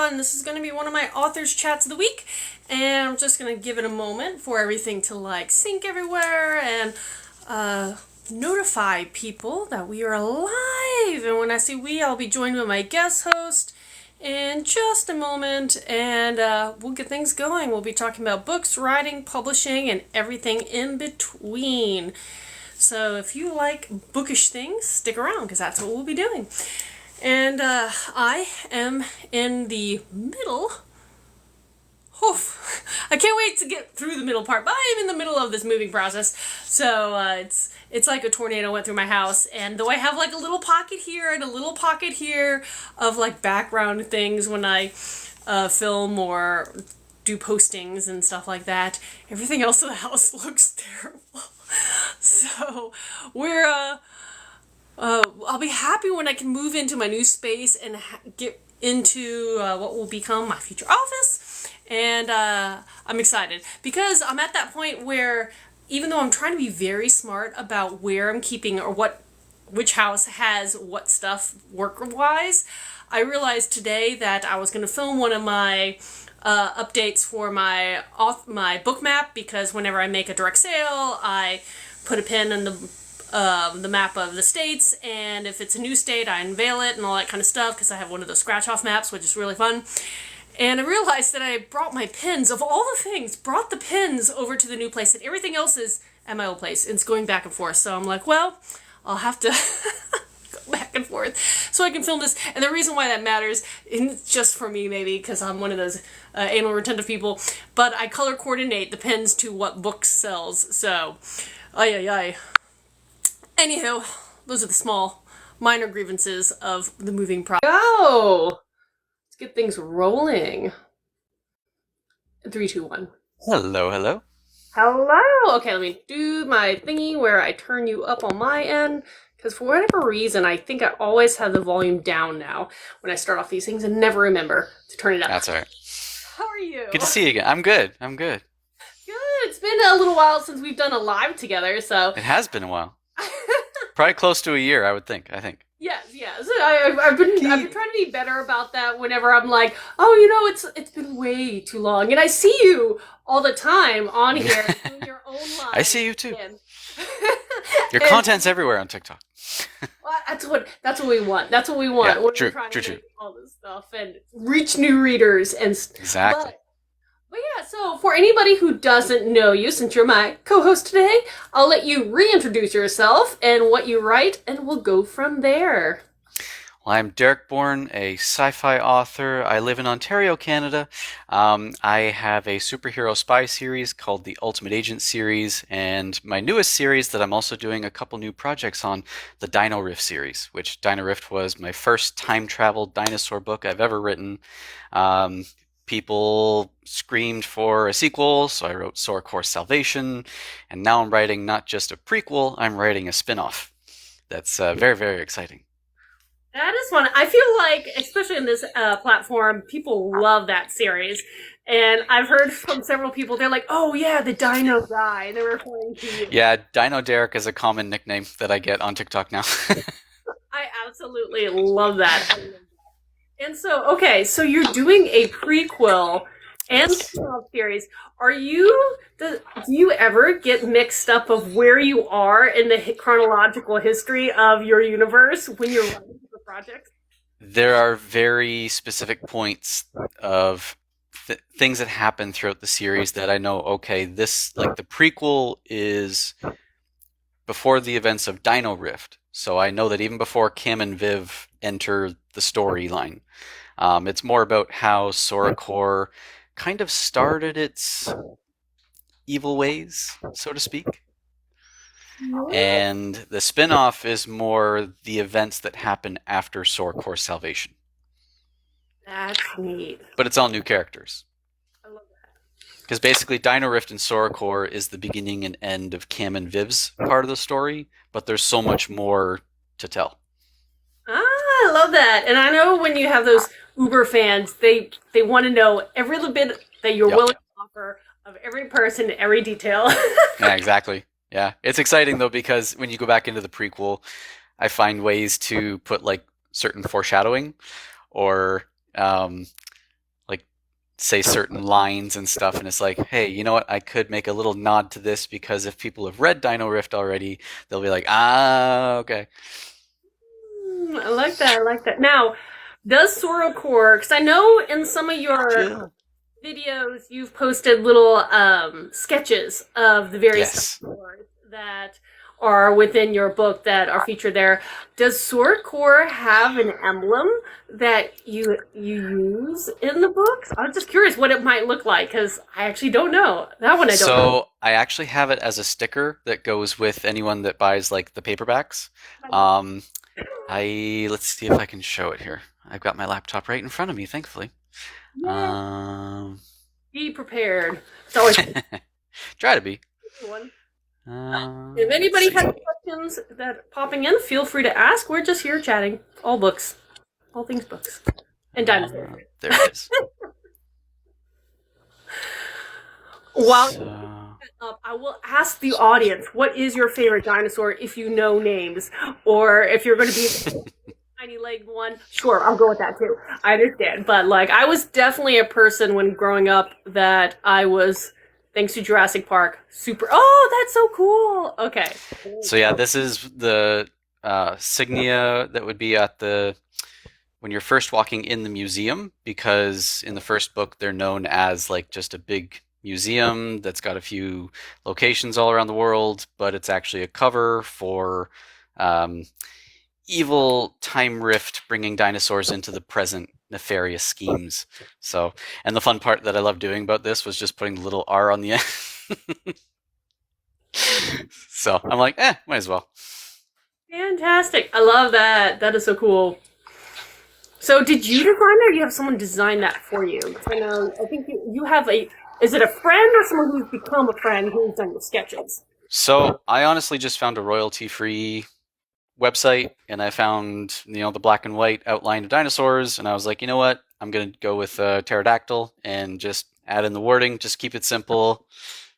everyone. This is going to be one of my authors chats of the week, and I'm just going to give it a moment for everything to sync everywhere and notify people that we are live. And when I say we, I'll be joined by my guest host in just a moment, and we'll get things going. We'll be talking about books, writing, publishing, and everything in between. So if you like bookish things, stick around because that's what we'll be doing. And I am in the middle. I can't wait to get through the middle part, but I am in the middle of this moving process. So it's like a tornado went through my house, and though I have a little pocket here and a little pocket here of background things when I film or do postings and stuff like that, everything else in the house looks terrible. So we're I'll be happy when I can move into my new space and get into what will become my future office. And I'm excited because I'm at that point where, even though I'm trying to be very smart about where I'm keeping or which house has what stuff work-wise, I realized today that I was going to film one of my updates for my book map, because whenever I make a direct sale, I put a pin in the map of the states, and if it's a new state, I unveil it and all that kind of stuff, because I have one of those scratch-off maps, which is really fun. And I realized that I brought my pins, of all the things, brought the pins over to the new place, and everything else is at my old place. It's going back and forth, so I'm like, well, I'll have to go back and forth so I can film this. And the reason why that matters, and it's just for me maybe, because I'm one of those anal retentive people, but I color coordinate the pins to what book sells, so, ay. Anywho, those are the small, minor grievances of the moving process. Go! Let's get things rolling. 3, 2, 1. Hello. Hello! Okay, let me do my thingy where I turn you up on my end, because for whatever reason, I think I always have the volume down now when I start off these things and never remember to turn it up. That's all right. How are you? Good to see you again. I'm good. Good. It's been a little while since we've done a live together, so... It has been a while. Probably close to a year, I think. Yes. I've been trying to be better about that whenever I'm like, oh, it's been way too long. And I see you all the time on here doing your own live. I see you too. Your content's everywhere on TikTok. Well, that's what we want. That's what we want. Yeah, We're true. make all this stuff and reach new readers and exactly. But yeah, so for anybody who doesn't know you, since you're my co-host today, I'll let you reintroduce yourself and what you write, and we'll go from there. Well, I'm Derek Borne, a sci-fi author. I live in Ontario, Canada. I have a superhero spy series called the Ultimate Agent series, and my newest series that I'm also doing a couple new projects on, the Dino Rift series, which Dino Rift was my first time-travel dinosaur book I've ever written. People screamed for a sequel, so I wrote Sorcor's Salvation, and now I'm writing not just a prequel, I'm writing a spin-off. That's very, very exciting. That is fun. I feel like, especially in this platform, people love that series. And I've heard from several people, they're like, oh yeah, the Dino guy. They're referring to you. Yeah, Dino Derek is a common nickname that I get on TikTok now. I absolutely love that. And so you're doing a prequel and spin-off series. Do you ever get mixed up of where you are in the chronological history of your universe when you're writing the project? There are very specific points of things that happen throughout the series that I know, okay, this, the prequel is before the events of Dino Rift. So I know that even before Kim and Viv enter the storyline, it's more about how Soracor kind of started its evil ways, so to speak. And the spin-off is more the events that happen after Sorcor's Salvation. That's neat. But it's all new characters. I love that. Because basically Dino Rift and Soracor is the beginning and end of Cam and Viv's part of the story, but there's so much more to tell. I love that. And I know when you have those Uber fans, they want to know every little bit that you're willing to offer of every person, every detail. Yeah, exactly. Yeah. It's exciting, though, because when you go back into the prequel, I find ways to put, certain foreshadowing or say certain lines and stuff, and it's like, hey, you know what? I could make a little nod to this because if people have read Dino Rift already, they'll be like, ah, okay. I like that. I like that. Now, does Sorrow because I know in some of your Chill. videos you've posted little sketches of the various Yes. dinosaurs that are within your book that are featured there. Does Sorrow have an emblem that you use in the books? I'm just curious what it might look like because I actually don't know. That one I don't know. So I actually have it as a sticker that goes with anyone that buys like the paperbacks. Um, let's see if I can show it here. I've got my laptop right in front of me, thankfully. Yeah. Um, Be prepared. It's always try to be. one. If Let's anybody see. has questions that are popping in, feel free to ask. We're just here chatting. All books. All things books. And dinosaurs. There it is. While So, up, I will ask the audience, what is your favorite dinosaur if you know names? Or if you're going to be tiny legged one, sure, I'll go with that too. I understand. But like, I was definitely a person when growing up that I was, thanks to Jurassic Park, super, oh, that's so cool. Okay. so yeah, this is the signia that would be at the when you're first walking in the museum, because in the first book they're known as like just a big museum that's got a few locations all around the world, but it's actually a cover for um, evil time rift bringing dinosaurs into the present nefarious schemes. So, and the fun part that I love doing about this was just putting the little R on the end. So I'm like, might as well. Fantastic. I love that. That is so cool. So did you design that or you have someone design that for you? 'Cause I know, I think you have is it a friend or someone who's become a friend who's done the sketches? So I honestly just found a royalty-free website, and I found the black and white outline of dinosaurs, and I was like, you know what? I'm gonna go with pterodactyl and just add in the wording, just keep it simple.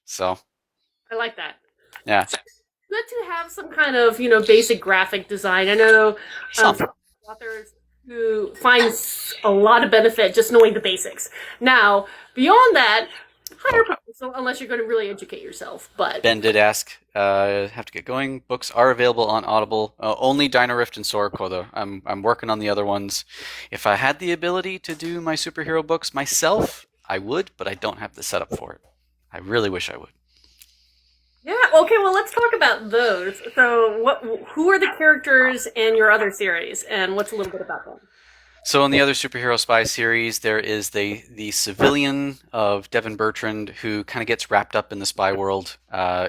So I like that. yeah, Good to have some kind of, basic graphic design. I know some. some authors who finds a lot of benefit just knowing the basics. Now, beyond that, higher so unless you're going to really educate yourself, but Ben did ask, have to get going. Books are available on Audible. Only Dino Rift and Sorako though. I'm working on the other ones. If I had the ability to do my superhero books myself, I would, but I don't have the setup for it. I really wish I would. yeah, okay, well let's talk about those. So who are the characters in your other series and what's a little bit about them? So in the other superhero spy series, there is the civilian of Devin Bertrand who kind of gets wrapped up in the spy world.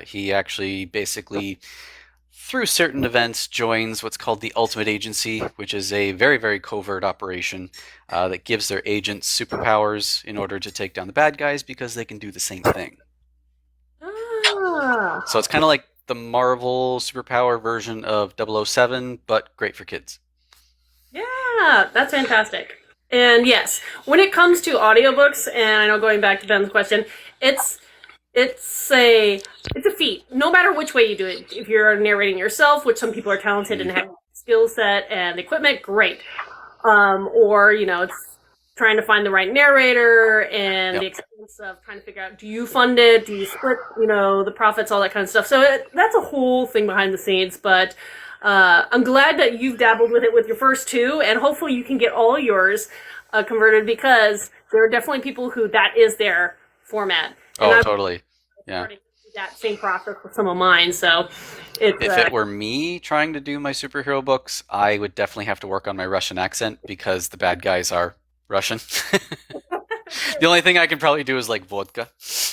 He actually basically, through certain events, joins what's called the Ultimate Agency, which is a very, very covert operation that gives their agents superpowers in order to take down the bad guys because they can do the same thing. Ah, So it's kind of like the Marvel superpower version of 007, but great for kids. yeah, that's fantastic. And yes, when it comes to audiobooks, and I know going back to Ben's question, it's it's a it's a feat. No matter which way you do it, if you're narrating yourself, which some people are talented and Mm-hmm. have skill set and equipment, great. Or it's trying to find the right narrator and Yep. the expense of trying to figure out, do you fund it, do you split the profits, all that kind of stuff. So that's a whole thing behind the scenes, but I'm glad that you've dabbled with it with your first two, and hopefully you can get all yours converted, because there are definitely people who that is their format, and Oh, I'm totally. Yeah. starting to do that same process with some of mine. So it's If it were me trying to do my superhero books, I would definitely have to work on my Russian accent because the bad guys are Russian. The only thing I can probably do is like vodka.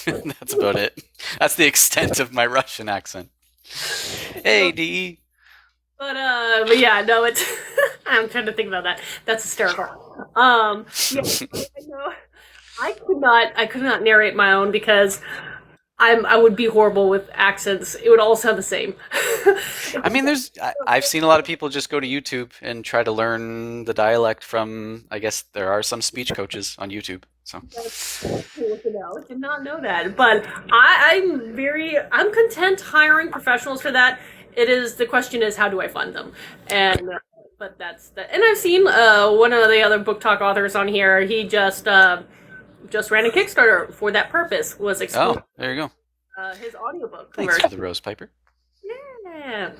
That's about it. That's the extent of my Russian accent. Hey, D. but yeah, no, it's I'm trying to think about that. That's hysterical. Yeah, I know. I could not narrate my own because I would be horrible with accents. It would all sound the same. I mean, I've seen a lot of people just go to YouTube and try to learn the dialect from, I guess there are some speech coaches on YouTube. So, That's cool to know. Did not know that, but I'm content hiring professionals for that. The question is, how do I fund them? And but that's the and I've seen one of the other book talk authors on here. He just just ran a Kickstarter for that purpose. Was exploring there you go. his audiobook Thanks for the rose, Piper. Yeah.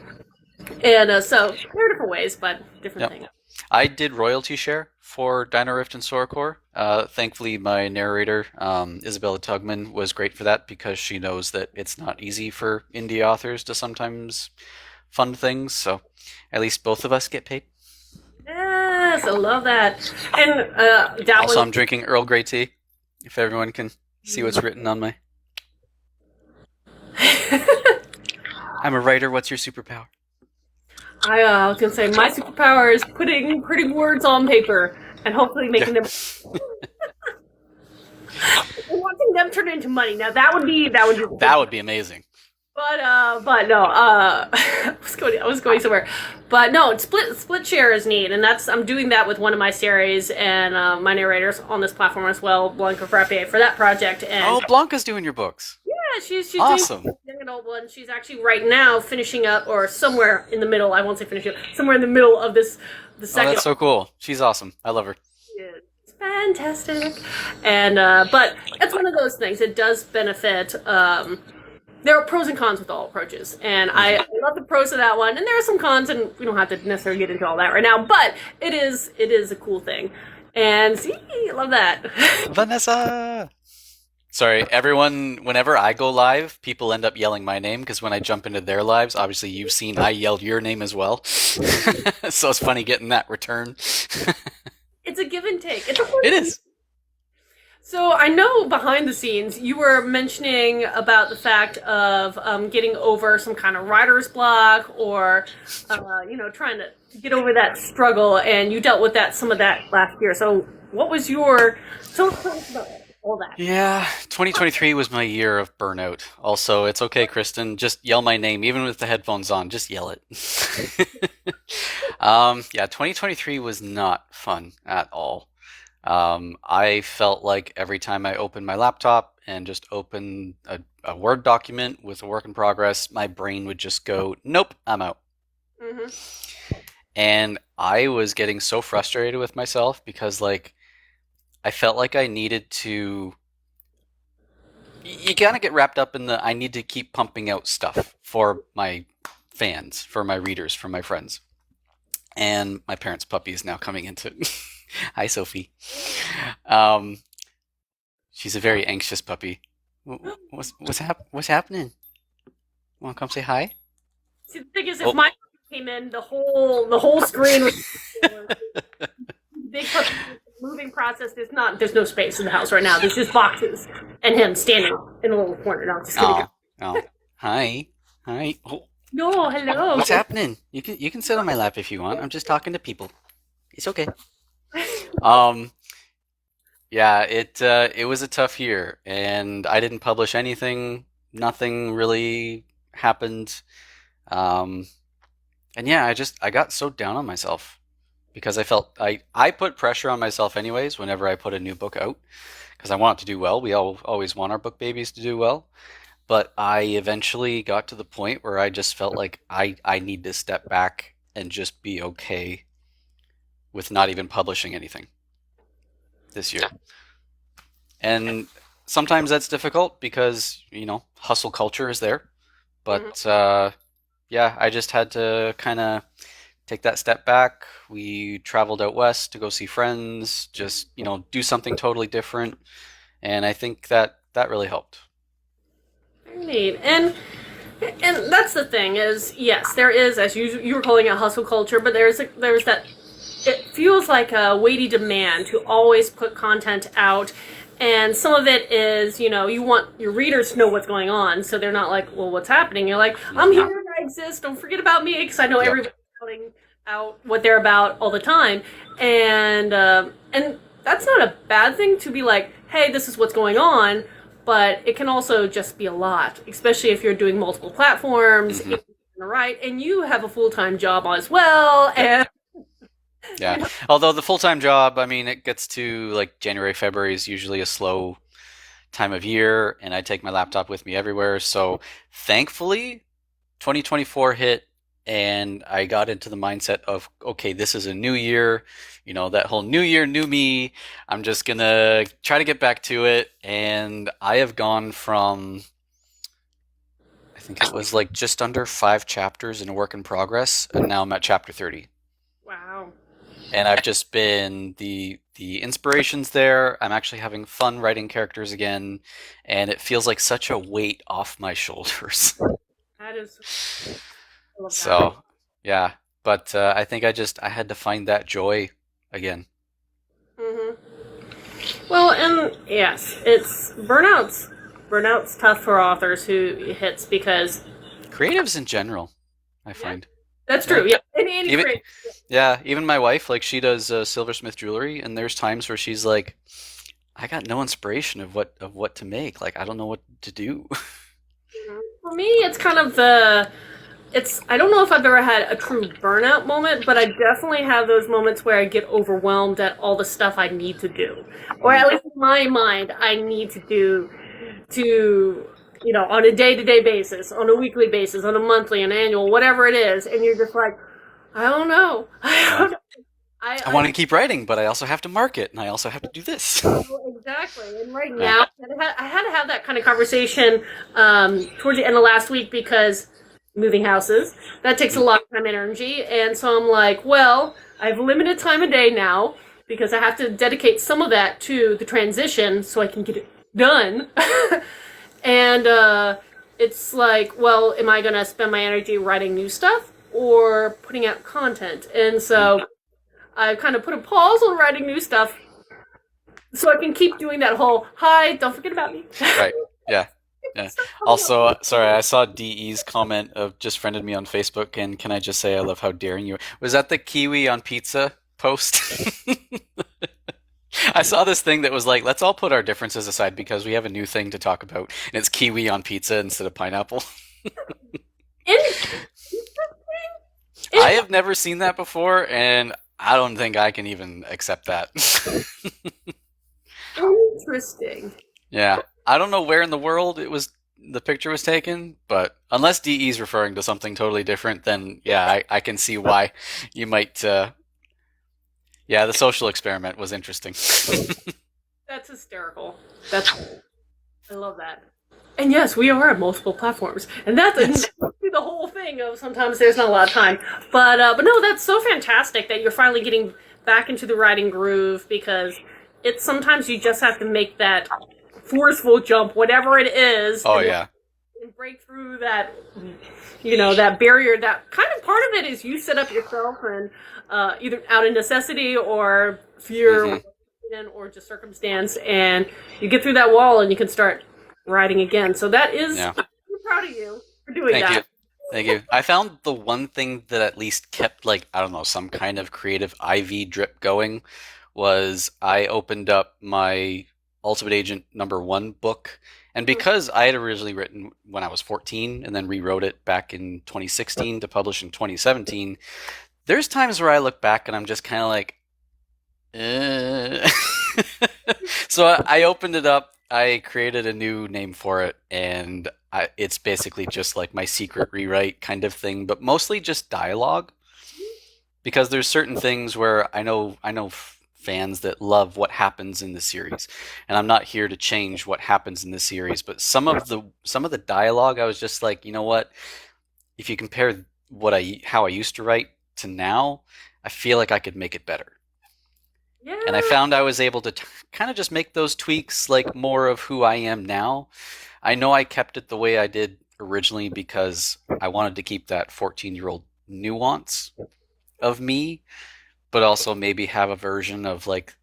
And so there are different ways, but different things. I did royalty share for Dino Rift and Soracore. Thankfully, my narrator, Isabella Tugman, was great for that because she knows that it's not easy for indie authors to sometimes fund things. So at least both of us get paid. Yes, I love that. And also, I'm drinking Earl Grey tea. If everyone can see what's written on my. I'm a writer. What's your superpower? I was going to say, my superpower is putting words on paper and hopefully making them... and watching them turn into money. Now, that would be amazing. But no, I was going somewhere. But no, split share is neat, and I'm doing that with one of my series, and my narrator's on this platform as well, Blanca Frappe, for that project. And Blanca's doing your books. Yeah, she's awesome. Doing young adult one. She's actually right now finishing up, or somewhere in the middle. I won't say finishing up. Somewhere in the middle of the second. Oh, that's so cool. She's awesome. I love her. It's fantastic, and but it's one of those things. It does benefit. There are pros and cons with all approaches, and I love the pros of that one, and there are some cons, and we don't have to necessarily get into all that right now, but it is a cool thing. And see, I love that. Vanessa! Sorry, everyone, whenever I go live, people end up yelling my name, because when I jump into their lives, obviously you've seen I yelled your name as well. So it's funny getting that return. It's a give and take. It is. So I know behind the scenes you were mentioning about the fact of getting over some kind of writer's block, or trying to get over that struggle, and you dealt with some of that last year. So what was your all that? Yeah, 2023 was my year of burnout. Also, it's okay, Kristen. Just yell my name, even with the headphones on. Just yell it. 2023 was not fun at all. I felt like every time I opened my laptop and just opened a Word document with a work in progress, my brain would just go, nope, I'm out. Mm-hmm. And I was getting so frustrated with myself because, I felt like I needed to... You kind of get wrapped up in I need to keep pumping out stuff for my fans, for my readers, for my friends. And my parents' puppy is now coming into... Hi, Sophie. She's a very anxious puppy. What's happening? Want to come say hi? See, the thing is, if my came in, the whole screen was big puppy moving process. There's no space in the house right now. There's just boxes and him standing in a little corner. No, just kidding. Oh, hi. Oh. No, hello. What's happening? You can sit on my lap if you want. I'm just talking to people. It's okay. It was a tough year, and I didn't publish anything. Nothing really happened. I got so down on myself because I felt I put pressure on myself anyways whenever I put a new book out because I want it to do well. We always want our book babies to do well. But I eventually got to the point where I just felt like I need to step back and just be okay with not even publishing anything this year. And sometimes that's difficult because, hustle culture is there. But I just had to kind of take that step back. We traveled out west to go see friends, just, do something totally different. And I think that really helped. Very neat. And that's the thing is, yes, there is, as you were calling it, hustle culture, but there's that, it feels like a weighty demand to always put content out. And some of it is, you want your readers to know what's going on, so they're not like, well, what's happening? You're like, I'm here, I exist, don't forget about me, because I know everybody's putting out what they're about all the time. And that's not a bad thing to be like, hey, this is what's going on, but it can also just be a lot, especially if you're doing multiple platforms, right? And you have a full-time job as well, and... Yeah. Although the full-time job, it gets to January, February is usually a slow time of year, and I take my laptop with me everywhere. So thankfully, 2024 hit and I got into the mindset of, okay, this is a new year, that whole new year, new me. I'm just gonna try to get back to it, and I have gone from, I think it was like just under 5 chapters in a work in progress, and now I'm at chapter 30. Wow. And I've just been the inspiration's there. I'm actually having fun writing characters again, and it feels like such a weight off my shoulders. That is. I love that. So, yeah. But I think I had to find that joy again. Hmm. Well, and yes, it's burnouts. Burnout's tough for authors who it hits because Creatives in general, I yeah, find. that's Yeah. true. Yeah, any Even creative. yeah, even my wife, like she does silversmith jewelry, and there's times where she's like, I got no inspiration of what to make. Like I don't know what to do. For me, it's kind of the. It's. I don't know if I've ever had a true burnout moment, but I definitely have those moments where I get overwhelmed at all the stuff I need to do, or Mm, at least in my mind, I need to do to on a day-to-day basis, on a weekly basis, on a monthly, an annual, whatever it is, and you're just like, I don't know. I yeah. don't know. I want to keep writing, but I also have to market, and I also have to do this. Exactly. And right Yeah. now, I had to have that kind of conversation towards the end of last week because moving houses, that takes a Mm, lot of time and energy. And so I'm like, well, I have limited time a day now because I have to dedicate some of that to the transition so I can get it done. And it's like, well, am I going to spend my energy writing new stuff or putting out content? And mm. so I kind of put a pause on writing new stuff so I can keep doing that whole hi, don't forget about me. Right. Yeah. Yeah. Also, sorry, I saw DE's comment of just friended me on Facebook, and can I just say I love how daring you are. Was that the kiwi on pizza post? I saw this thing that was like, let's all put our differences aside because we have a new thing to talk about, and it's kiwi on pizza instead of pineapple. Interesting. I have never seen that before, and I don't think I can even accept that. Interesting. Yeah. I don't know where in the world the picture was taken, but unless DE's referring to something totally different, then yeah, I can see why you might yeah, the social experiment was interesting. That's hysterical. That's I love that. And yes, we are at multiple platforms, and that's Yes. the whole thing of sometimes there's not a lot of time. But no, that's so fantastic that you're finally getting back into the writing groove because it's sometimes you just have to make that forceful jump, whatever it is, Oh yeah. and break through that that barrier. That kind of part of it is you set up yourself and either out of necessity or fear Hmm. or just circumstance, and you get through that wall and you can start writing again. So that is Yeah. I'm proud of you for doing Thank you. that. Thank you. I found the one thing that at least kept, like, I don't know, some kind of creative IV drip going was I opened up my Ultimate Agent #1 book. And because I had originally written when I was 14 and then rewrote it back in 2016 to publish in 2017, there's times where I look back and I'm just kind of like, eh. So I opened it up. I created a new name for it, and it's basically just like my secret rewrite kind of thing, but mostly just dialogue. Because there's certain things where I know fans that love what happens in the series, and I'm not here to change what happens in the series. But some of the dialogue, I was just like, you know what? If you compare how I used to write to now, I feel like I could make it better. And I Yeah. found I was able to kind of just make those tweaks like more of who I am now. I know I kept it the way I did originally because I wanted to keep that 14-year-old nuance of me, but also maybe have a version of like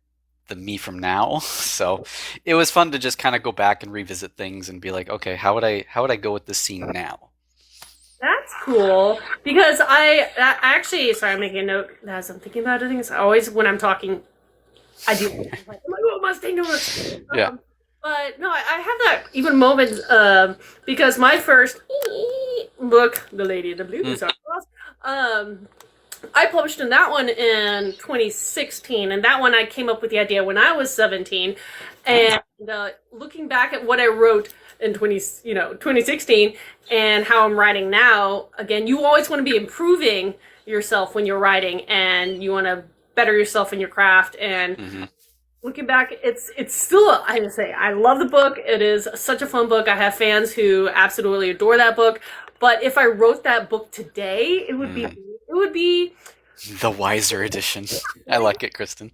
the me from now. So it was fun to just kind of go back and revisit things and be like, okay, how would I go with this scene now? That's cool because I actually sorry I'm making a note as I'm thinking about things. I always when I'm talking I do. I'm like, oh, must take notes. Yeah. But no, I have that even moment because my first book, The Lady in the Blue, Mm. sorry, um, I published in that one in 2016, and that one I came up with the idea when I was 17. And looking back at what I wrote in 2016 and how I'm writing now, again, you always want to be improving yourself when you're writing, and you want to better yourself in your craft. And looking back, it's still, I would say, I love the book. It is such a fun book. I have fans who absolutely adore that book. But if I wrote that book today, it would be the wiser edition. I like it, Kristen.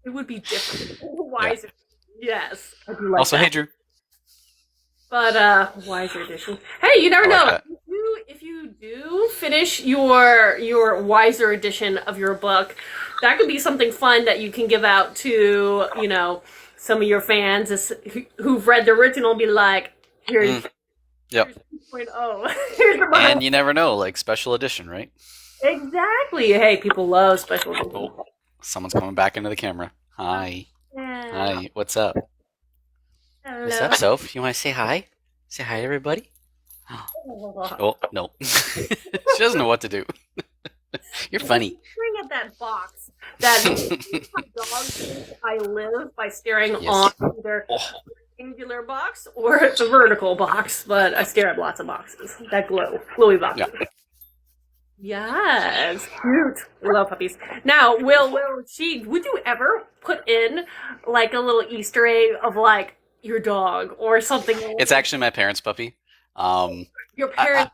It would be different. Wiser. Yeah. Yes. I do like also, that. Hey, Drew. But wiser edition. Hey, you never know. Like If you do finish your wiser edition of your book, that could be something fun that you can give out to, some of your fans who've read the original and be like, here's Yep. Here's 2.0. Here's the And you never know, like special edition, right? Exactly. Hey, people love special edition. Oh, someone's coming back into the camera. Hi. Yeah. Hi. What's up? Hello. What's up, Soph? You want to say hi? Say hi to everybody? Oh, no. She doesn't know what to do. You're funny. Staring at that box. That dog I live by staring on either angular box or the vertical box, but I stare at lots of boxes. That glowy box. Yeah. Yes, cute. I love puppies. Now, would you ever put in like a little Easter egg of like your dog or something? It's actually my parents' puppy. Your parents.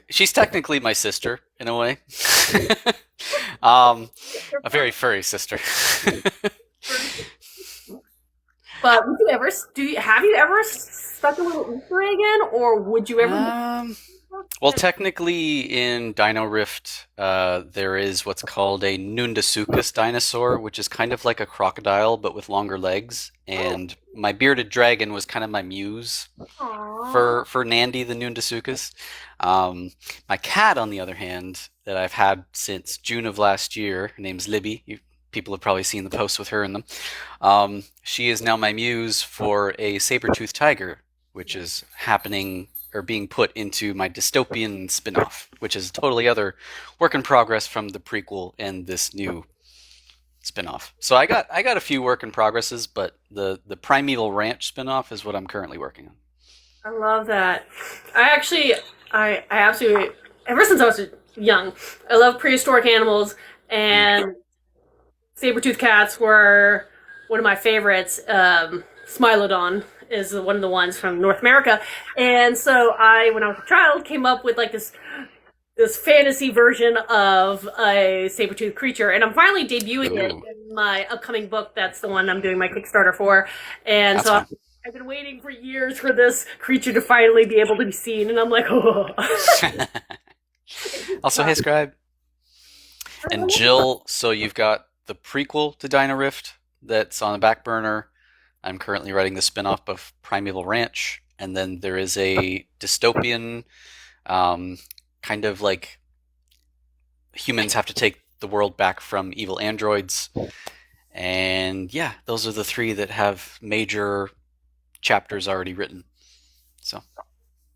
She's technically my sister in a way. A very furry sister. But would you ever have you ever stuck a little Easter egg in, or would you ever? Well, technically, in Dino Rift, there is what's called a Nundasukus dinosaur, which is kind of like a crocodile but with longer legs. And my bearded dragon was kind of my muse for Nandi the Nundasukus. My cat, on the other hand, that I've had since June of last year, her name's Libby. People have probably seen the posts with her in them. She is now my muse for a saber-toothed tiger, which is happening or being put into my dystopian spin-off, which is a totally other work in progress from the prequel and this new spin-off. So I got a few work in progresses, but the Primeval Ranch spin-off is what I'm currently working on. I love that. I absolutely, ever since I was young, I love prehistoric animals, and saber-toothed cats were one of my favorites. Smilodon is one of the ones from North America. And so when I was a child, came up with like this fantasy version of a saber-toothed creature. And I'm finally debuting it in my upcoming book. That's the one I'm doing my Kickstarter for. And that's so I've been waiting for years for this creature to finally be able to be seen. And I'm like, oh. Also, hey, Scribe. And Jill, so you've got the prequel to Dino Rift that's on the back burner. I'm currently writing the spin-off of Primeval Ranch, and then there is a dystopian kind of like humans have to take the world back from evil androids. And yeah, those are the three that have major chapters already written. So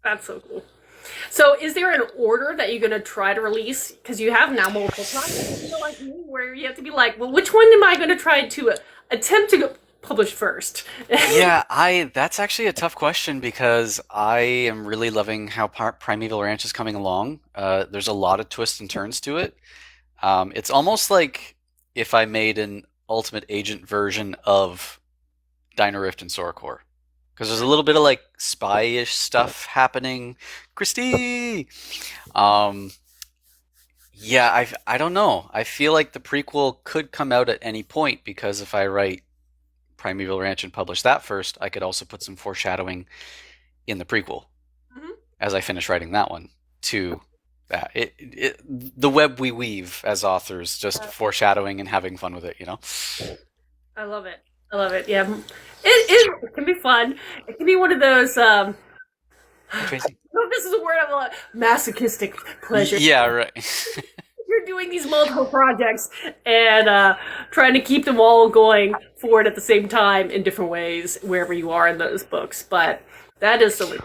that's so cool. So is there an order that you're going to try to release? Because you have now multiple projects, like me, where you have to be like, well, which one am I going to try to attempt to publish first? Yeah, that's actually a tough question because I am really loving how Primeval Ranch is coming along. There's a lot of twists and turns to it. It's almost like if I made an Ultimate Agent version of Dino Rift and Soracore. Because there's a little bit of like spy-ish stuff happening. Christy! Yeah, I don't know. I feel like the prequel could come out at any point because if I write Primeval Ranch and publish that first, I could also put some foreshadowing in the prequel as I finish writing that one to that. The web we weave as authors, just foreshadowing and having fun with it, I love it. Yeah, it can be fun. It can be one of those. Tracy? No, this is a word I'm like masochistic pleasure. Yeah, right. You're doing these multiple projects and trying to keep them all going forward at the same time in different ways wherever you are in those books. But that is so.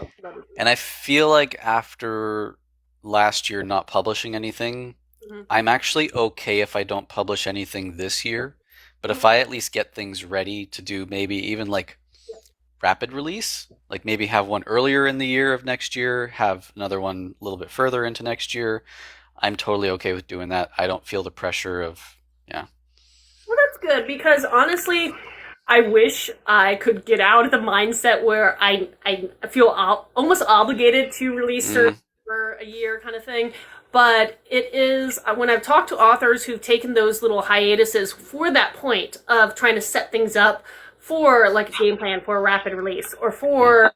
And I feel like after last year not publishing anything, Mhm. I'm actually okay if I don't publish anything this year. But if Mhm. I at least get things ready to do maybe even like rapid release, like maybe have one earlier in the year of next year, have another one a little bit further into next year, I'm totally okay with doing that. I don't feel the pressure of, yeah. Well, that's good because honestly, I wish I could get out of the mindset where I feel almost obligated to release certain Mm, for a year kind of thing. But it is when I've talked to authors who've taken those little hiatuses for that point of trying to set things up for like a game plan for a rapid release or mm, for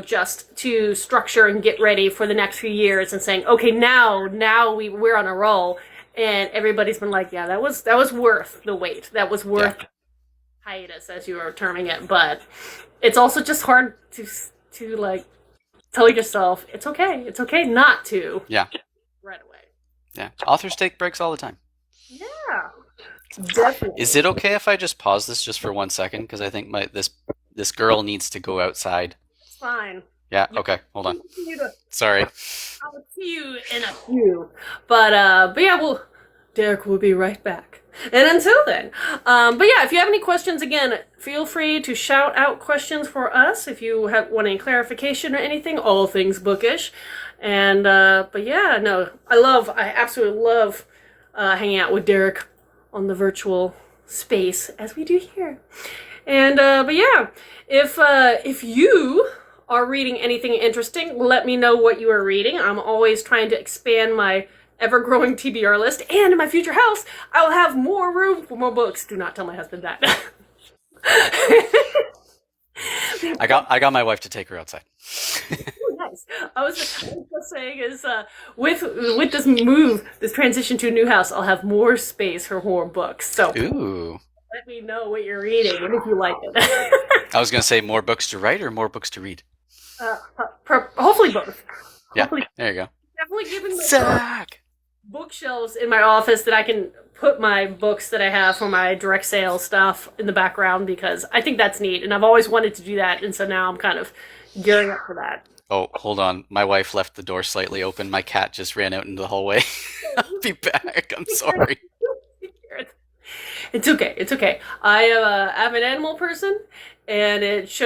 just to structure and get ready for the next few years and saying, okay, now we're on a roll. And everybody's been like, yeah, that was worth the wait. That was yeah, worth hiatus, as you were terming it. But it's also just hard to like tell yourself it's okay not to yeah, right away. yeah. Authors take breaks all the time. Yeah, definitely. Is it okay if I just pause this just for 1 second? Because I think this girl needs to go outside. It's fine. Yeah. You Okay. Hold on. continue to Sorry. I'll see you in a few. But yeah, Derek will be right back. And until then, but yeah, if you have any questions, again, feel free to shout out questions for us if you want any clarification or anything, all things bookish. And, but yeah, no, I absolutely love hanging out with Derek on the virtual space as we do here. And but yeah, if you are reading anything interesting, let me know what you are reading. I'm always trying to expand my ever-growing TBR list, and in my future house, I will have more room for more books. Do not tell my husband that. I got my wife to take her outside. Ooh, nice. I was just saying is with this transition to a new house, I'll have more space for more books. So Ooh. let me know what you're reading and if you like it. I was gonna say more books to write or more books to read. uh, hopefully both. Yeah. Hopefully, There you go. definitely giving myself Zach. bookshelves in my office that I can put my books that I have for my direct sale stuff in the background because I think that's neat and I've always wanted to do that, and so now I'm kind of gearing up for that. Oh, hold on. My wife left the door slightly open. My cat just ran out into the hallway. I'll be back. I'm sorry. It's okay. It's okay. I'm an animal person, and it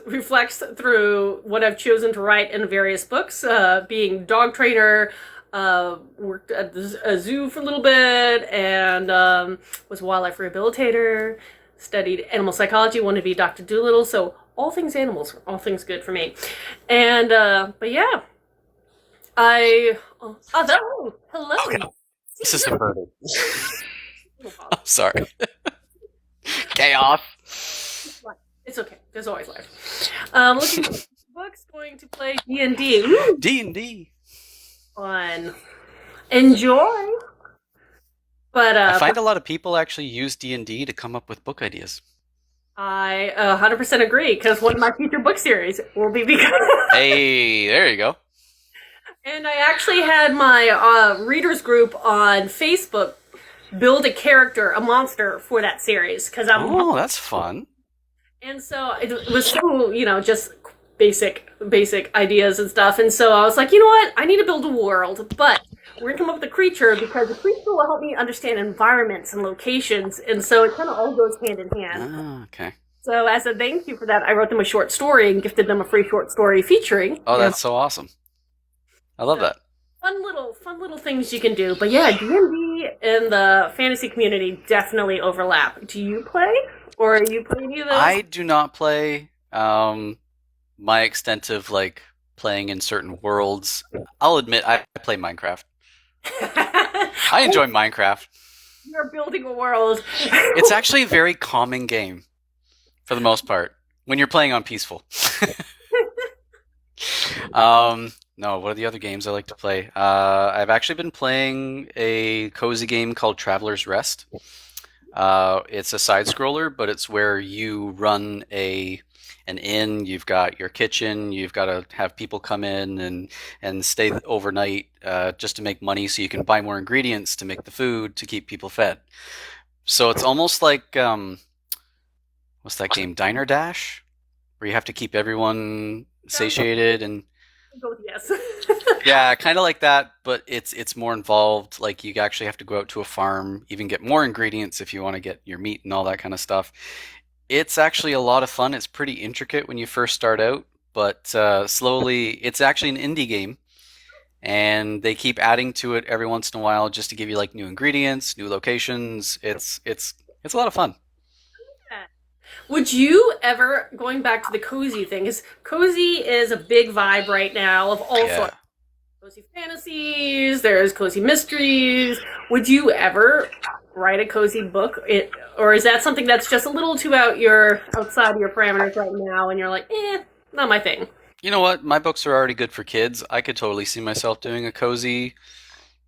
reflects through what I've chosen to write in various books. Being dog trainer, worked at a zoo for a little bit, and was a wildlife rehabilitator. Studied animal psychology. Wanted to be Dr. Doolittle. So all things animals, all things good for me. And but yeah, hello. Okay. This is inverted. I'm sorry. Chaos. It's okay. There's always life. Looking for books, going to play D&D. D&D. Fun. Enjoy. But I find a lot of people actually use D&D to come up with book ideas. I 100% agree because one of my future book series will be because. Hey, there you go. And I actually had my readers group on Facebook build a character, a monster for that series because Oh, that's fun. And so it was so, just basic ideas and stuff. And so I was like, you know what? I need to build a world, but we're going to come up with a creature because the creature will help me understand environments and locations. And so it kind of all goes hand in hand. Ah, okay. So as a thank you for that, I wrote them a short story and gifted them a free short story featuring. Oh, that's so awesome. I love that. Fun little things you can do. But yeah, D&D and the fantasy community definitely overlap. Do you play? Or are you playing any of those? I do not play. My extent of like playing in certain worlds, I'll admit I play Minecraft. I enjoy Minecraft. You're building a world. It's actually a very calming game, for the most part, when you're playing on peaceful. No, what are the other games I like to play? I've actually been playing a cozy game called Traveler's Rest. It's a side scroller, but it's where you run an inn. You've got your kitchen. You've got to have people come in and stay overnight just to make money, so you can buy more ingredients to make the food to keep people fed. So it's almost like what's that game, Diner Dash, where you have to keep everyone satiated and I'll go with yes. Yeah, kind of like that, but it's more involved. Like you actually have to go out to a farm, even get more ingredients if you want to get your meat and all that kind of stuff. It's actually a lot of fun. It's pretty intricate when you first start out, but slowly, it's actually an indie game, and they keep adding to it every once in a while just to give you like new ingredients, new locations. It's a lot of fun. Would you ever, going back to the cozy thing, is cozy is a big vibe right now of all Yeah. sorts. Cozy fantasies, there's cozy mysteries. Would you ever write a cozy book? Or is that something that's just a little too outside of your parameters right now and you're like, not my thing. You know what? My books are already good for kids. I could totally see myself doing a cozy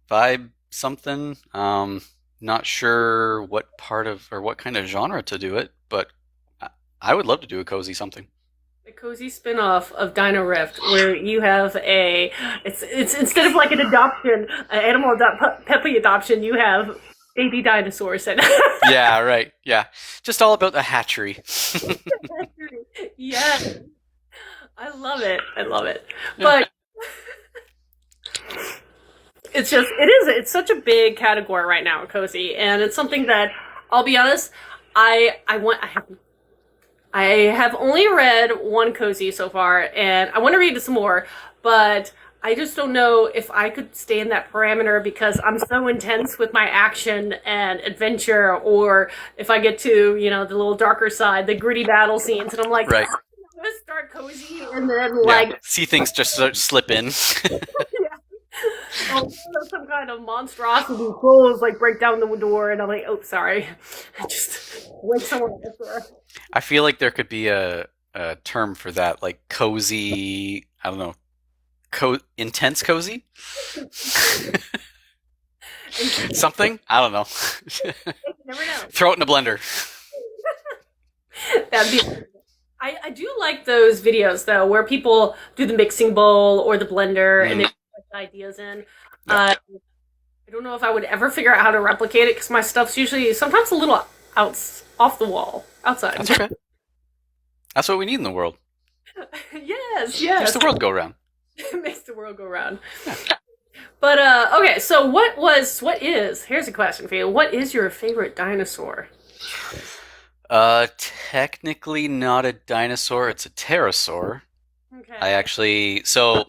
vibe something. Not sure what part of or what kind of genre to do it, but I I would love to do a cozy something. A cozy spin-off of Dino Rift where you have it's instead of like an adoption, an puppy adoption, you have baby dinosaurs and Yeah, right. Yeah. Just all about the hatchery. yeah, I love it. I love it. But it's such a big category right now, cozy, and it's something that I'll be honest, I have only read one cozy so far, and I want to read some more, but I just don't know if I could stay in that parameter because I'm so intense with my action and adventure, or if I get to, the little darker side, the gritty battle scenes, and I'm like, Right. I'm gonna start cozy, and then Yeah. like, See things just sort of slip in. oh, some kind of monstrosity clothes like break down the door, and I'm like, oh, sorry, I just went somewhere else there. I feel like there could be a term for that, like cozy, I don't know, intense cozy? Something? I don't know. You never know. Throw it in a blender. That'd be. I do like those videos though, where people do the mixing bowl or the blender and they put ideas in. Yeah. I don't know if I would ever figure out how to replicate it because my stuff's usually sometimes a little off the wall outside. That's okay. That's what we need in the world. Yes, Makes yes. the world go round. Makes the world go round. But okay, so here's a question for you. What is your favorite dinosaur? Technically not a dinosaur, it's a pterosaur. I Okay. actually, so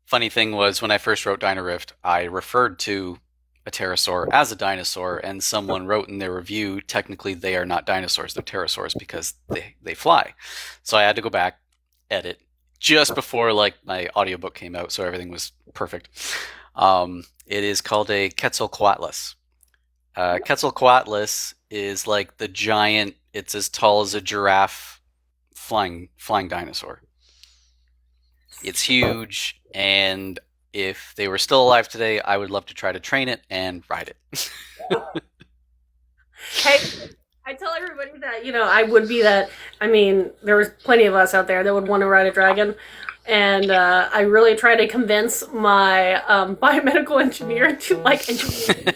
funny thing was when I first wrote Dino Rift, I referred to a pterosaur as a dinosaur, and someone wrote in their review, technically they are not dinosaurs, they're pterosaurs because they fly. So I had to go back, edit, just before like my audiobook came out, so everything was perfect. It is called a Quetzalcoatlus. Quetzalcoatlus is like the giant, it's as tall as a giraffe flying dinosaur. It's huge, and if they were still alive today, I would love to try to train it and ride it. Hey, I tell everybody that, I would be that. I mean, there was plenty of us out there that would want to ride a dragon. And I really try to convince my biomedical engineer to like engineer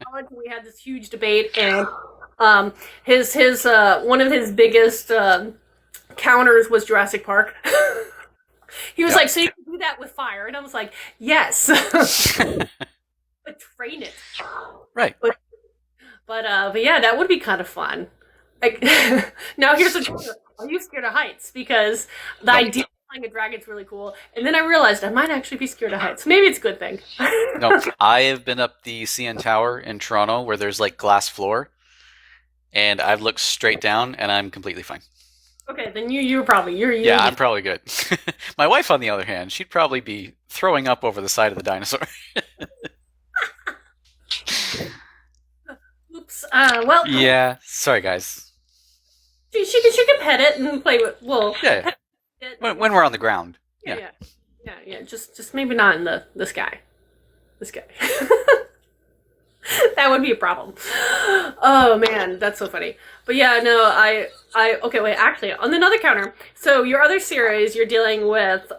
college. We had this huge debate, and his one of his biggest counters was Jurassic Park. He was Yep. like, "So you can do that with fire?" And I was like, "Yes, but train it." Right. But yeah, that would be kind of fun. Like, now here's the question: are you scared of heights? Because the No. idea of flying a dragon's really cool. And then I realized I might actually be scared of heights. Maybe it's a good thing. No. I have been up the CN Tower in Toronto where there's like glass floor, and I've looked straight down, and I'm completely fine. Okay, then you're probably you're Yeah, I'm probably good. My wife, on the other hand, she'd probably be throwing up over the side of the dinosaur. oops. Well, Yeah. Sorry, guys. she can pet it and play with. Well, Yeah. pet it. When we're on the ground. Yeah, Yeah. yeah. Just maybe not in the sky. The sky. That would be a problem. Oh man, that's so funny. But yeah, no, okay, wait, actually, on another counter, so your other series, you're dealing with,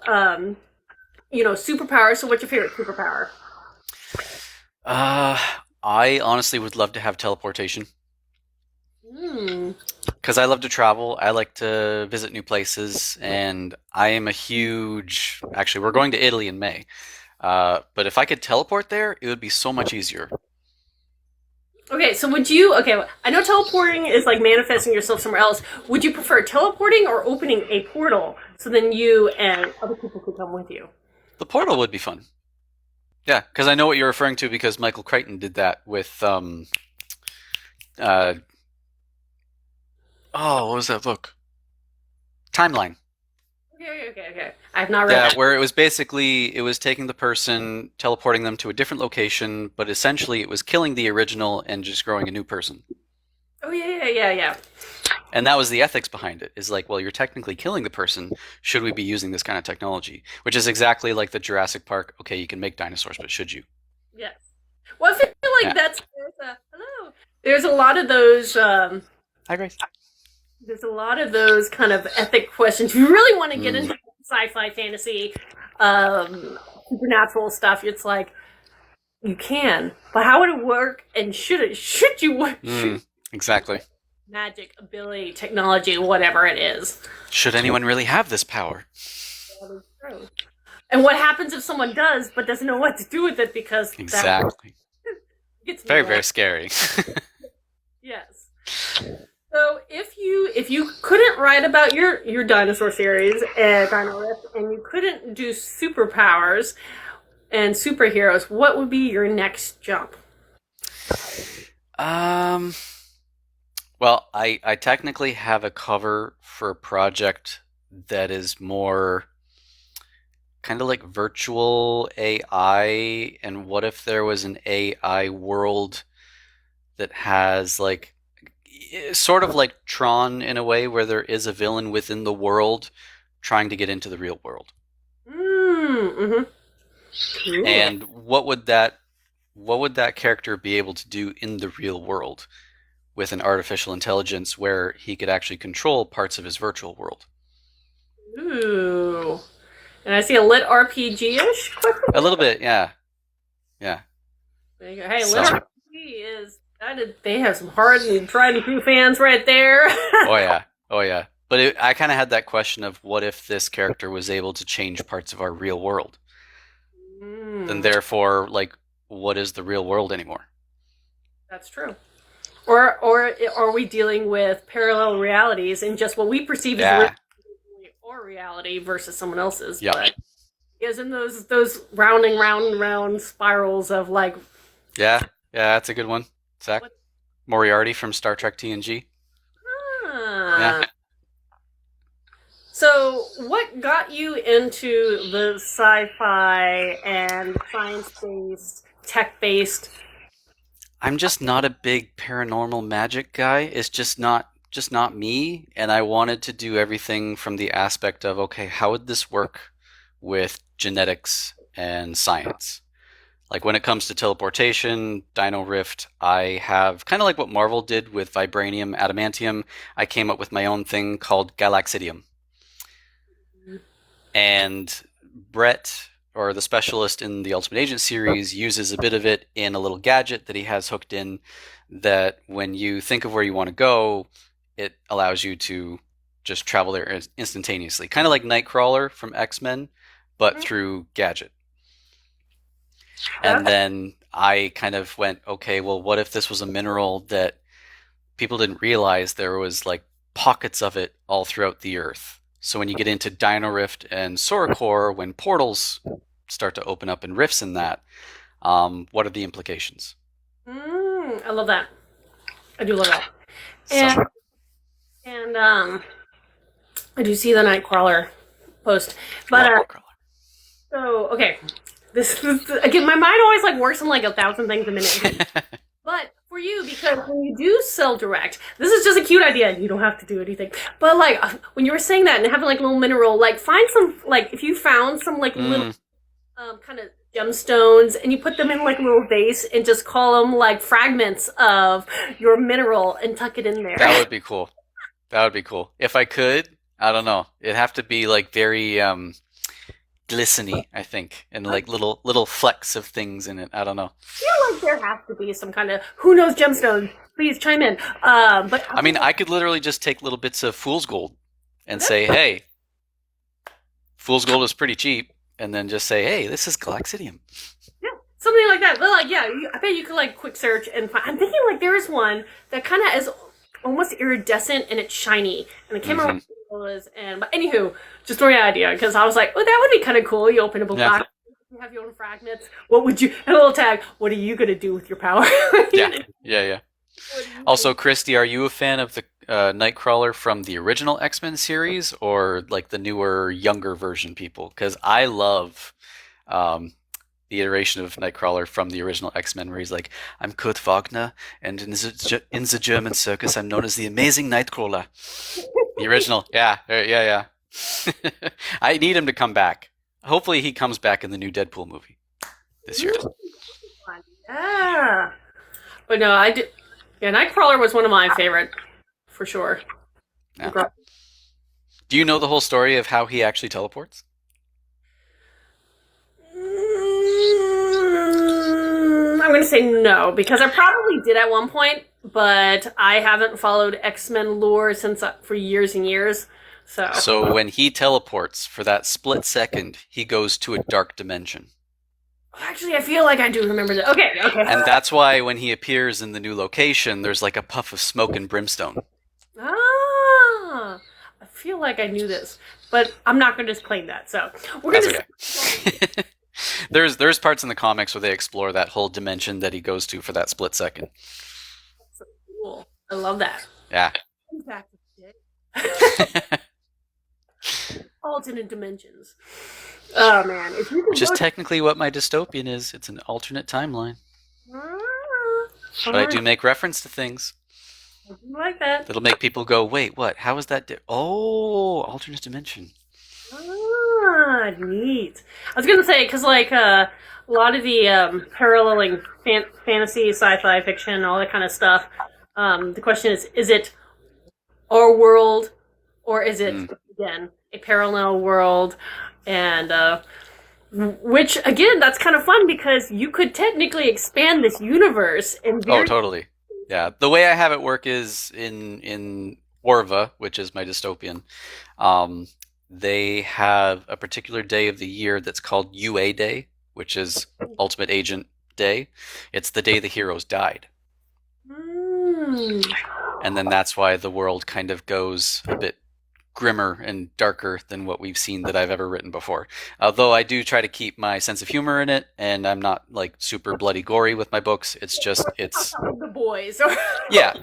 superpowers. So what's your favorite superpower? Uh, I honestly would love to have teleportation. Hmm. because I love to travel. I like to visit new places, and I am a huge. Actually, we're going to Italy in May. But if I could teleport there, it would be so much easier. Okay, so would you? Okay, I know teleporting is like manifesting yourself somewhere else. Would you prefer teleporting or opening a portal so then you and other people could come with you? The portal would be fun. Yeah, because I know what you're referring to because Michael Crichton did that with uh, oh, what was that book? Timeline. Okay. I've not read Yeah, that. where it was basically it was taking the person, teleporting them to a different location, but essentially it was killing the original and just growing a new person. Oh yeah. And that was the ethics behind it. Is like, well, you're technically killing the person. Should we be using this kind of technology? Which is exactly like the Jurassic Park. Okay, you can make dinosaurs, but should you? Yes. Well, I feel like Yeah. hello. There's a lot of those. Hi, Grace. There's a lot of those kind of ethic questions. If you really want to get into sci-fi, fantasy, supernatural stuff, it's like you can, but how would it work? And should it? Should you? Exactly. Magic, ability, technology, whatever it is. Should anyone really have this power? That is true. And what happens if someone does, but doesn't know what to do with it because Exactly. that gets Very, very scary. Yes. So if you couldn't write about your dinosaur series and Dino Rift, and you couldn't do superpowers and superheroes, what would be your next jump? Well, I technically have a cover for a project that is more kind of like virtual AI, and what if there was an AI world that has like sort of like Tron in a way where there is a villain within the world trying to get into the real world. Mm-hmm. Cool. And what would that character be able to do in the real world with an artificial intelligence where he could actually control parts of his virtual world? Ooh. And I see a lit RPG-ish question. A little bit, yeah. Yeah. There you go. Hey, So, lit RPG is they have some hard and tried and true fans right there. oh yeah. Oh yeah. But I kind of had that question of what if this character was able to change parts of our real world? Then therefore, like, what is the real world anymore? That's true. Or are we dealing with parallel realities and just what we perceive as Yeah. or reality versus someone else's? Yep. But is in those rounding round spirals of like Yeah. Yeah, that's a good one. Zach? what? Moriarty from Star Trek TNG. Ah. Yeah. So, what got you into the sci-fi and science-based, tech-based? I'm just not a big paranormal magic guy. It's just not me, and I wanted to do everything from the aspect of, okay, how would this work with genetics and science? Like when it comes to teleportation, Dino Rift, I have kind of like what Marvel did with vibranium, adamantium. I came up with my own thing called galaxidium. And Brett, or the specialist in the Ultimate Agent series, uses a bit of it in a little gadget that he has hooked in that when you think of where you want to go, it allows you to just travel there instantaneously. Kind of like Nightcrawler from X-Men, but through gadget. And then I kind of went, okay, well, what if this was a mineral that people didn't realize there was like pockets of it all throughout the Earth? So when you get into Dino Rift and Soracore, when portals start to open up and rifts in that, what are the implications? I love that. I do love that. So, And I do see the Nightcrawler post, but so okay. This again, my mind always like works on like 1,000 things a minute. But for you, because when you do sell direct, this is just a cute idea. You don't have to do anything. But like when you were saying that and having like a little mineral, like find some like if you found some like little kind of gemstones and you put them in like a little vase and just call them like fragments of your mineral and tuck it in there. That would be cool. That would be cool. If I could, I don't know. It'd have to be like very glisteny, I think, and like little flecks of things in it. I don't know. I feel like there has to be some kind of who knows gemstone. Please chime in. But I mean, I could literally just take little bits of fool's gold and say, "Hey, fool's gold is pretty cheap," and then just say, "Hey, this is galaxidium." yeah, something like that. But like, yeah, I bet you could like quick search and find. I'm thinking like there is one that kind of is almost iridescent and it's shiny, and I can't remember what it was. And but anywho, just throwing an idea because I was like, oh, that would be kind of cool. You open up a box. You have your own fragments. What would you? And a little tag. What are you gonna do with your power? Yeah. Also, Christy, are you a fan of the Nightcrawler from the original X-Men series or like the newer, younger version people? Because I love the iteration of Nightcrawler from the original X-Men where he's like, I'm Kurt Wagner, and in the German circus, I'm known as the Amazing Nightcrawler. The original. Yeah. I need him to come back. Hopefully he comes back in the new Deadpool movie this year. Yeah. But no, I did. Yeah, Nightcrawler was one of my favorite, for sure. Yeah. Do you know the whole story of how he actually teleports? I'm going to say no, because I probably did at one point, but I haven't followed X-Men lore since for years and years. So when he teleports, for that split second, he goes to a dark dimension. Actually, I feel like I do remember that. Okay. And that's why when he appears in the new location, there's like a puff of smoke and brimstone. Ah, I feel like I knew this, but I'm not going to claim that. So we're going to. Okay. There's parts in the comics where they explore that whole dimension that he goes to for that split second. That's so cool. I love that. Yeah. Alternate dimensions. Oh man, if you which is technically what my dystopian is. It's an alternate timeline. But I do make reference to things. I do like that. That'll make people go, wait, what? How is that? Alternate dimension. Ah, neat. I was gonna say because like a lot of the paralleling fantasy, sci-fi fiction, all that kind of stuff. The question is it our world or is it again a parallel world? And which again, that's kind of fun because you could technically expand this universe and totally. Yeah, the way I have it work is in Orva, which is my dystopian. They have a particular day of the year that's called UA Day, which is Ultimate Agent Day. It's the day the heroes died. And then that's why the world kind of goes a bit grimmer and darker than what we've seen that I've ever written before. Although I do try to keep my sense of humor in it, and I'm not like super bloody gory with my books. It's the boys. yeah,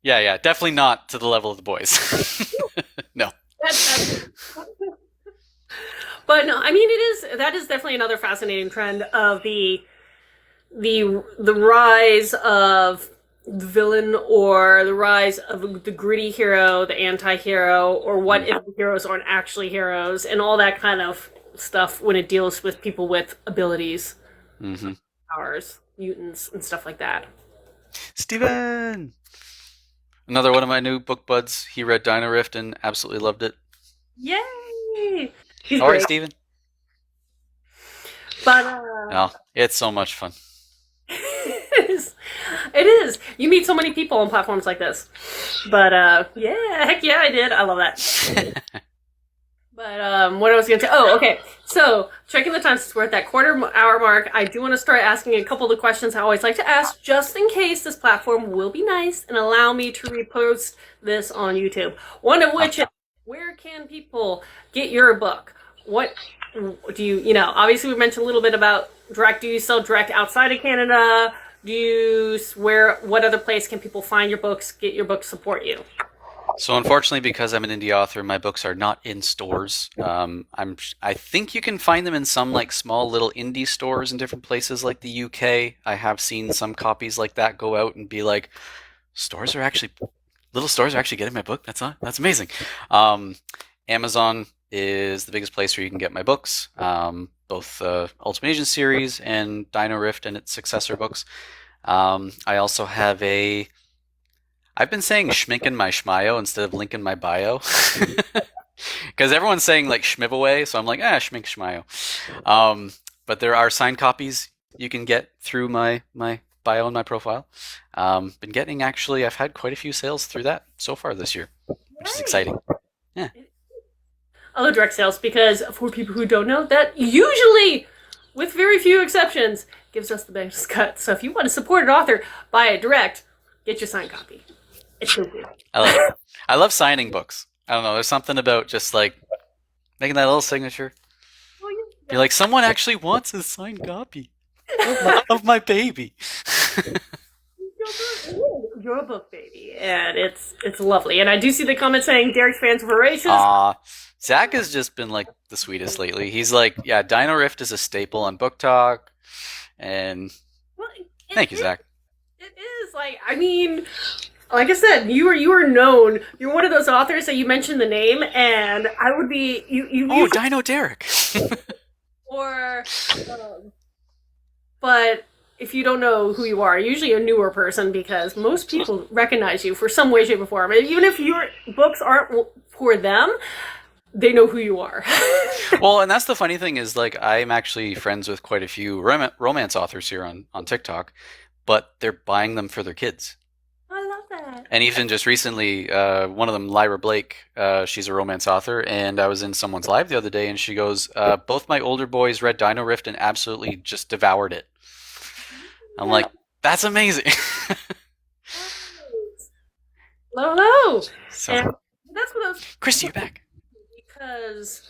definitely not to the level of the boys. No. But no, I mean that is definitely another fascinating trend of the rise of the villain or the rise of the gritty hero, the anti-hero, or what if the heroes aren't actually heroes, and all that kind of stuff when it deals with people with abilities, powers, mutants, and stuff like that. Steven! Another one of my new book buds. He read Dino Rift and absolutely loved it. Yay! All right, Steven. But it's so much fun. It is. You meet so many people on platforms like this. But heck yeah, I did. I love that. But what I was going to say. Oh, okay. So checking the time since we're at that quarter-hour mark, I do want to start asking a couple of the questions I always like to ask, just in case this platform will be nice and allow me to repost this on YouTube. One of which is, where can people get your book? What do you obviously we mentioned a little bit about direct. Do you sell direct outside of Canada? What other place can people find your books, get your books, support you? So unfortunately, because I'm an indie author, my books are not in stores. I think you can find them in some like small little indie stores in different places like the UK. I have seen some copies like that go out and be like, little stores are actually getting my book. That's amazing. Amazon is the biggest place where you can get my books, both Ultimate Agent series and Dino Rift and its successor books. I also have I've been saying schminking my schmayo instead of linking my bio. Because everyone's saying like Schmib away, so I'm like, schmink schmayo. But there are signed copies you can get through my bio and my profile. Been getting, actually, I've had quite a few sales through that so far this year, which is exciting. Yeah. I love direct sales because, for people who don't know, that usually, with very few exceptions, gives us the best cut. So if you want to support an author, buy it direct, get your signed copy. It's so good. I love signing books. I don't know, there's something about just like making that little signature. You're like, someone actually wants a signed copy of my baby. Your book, baby, and it's lovely. And I do see the comment saying Derek's fans are voracious. Zach has just been like the sweetest lately. He's like, yeah, Dino Rift is a staple on Book Talk, and thank you, Zach. It is, like, I mean, like I said, you are known. You're one of those authors that you mention the name, and I would be you. Dino Derek. But if you don't know who you are, usually a newer person, because most people recognize you for some way, shape, or form. And even if your books aren't for them, they know who you are. Well, and that's the funny thing is, like, I'm actually friends with quite a few romance authors here on TikTok, but they're buying them for their kids. I love that. And even just recently, one of them, Lyra Blake, she's a romance author, and I was in someone's live the other day, and she goes, both my older boys read Dino Rift and absolutely just devoured it. I'm like, that's amazing. Hello. So, and that's what I was... Christy, you're back. Because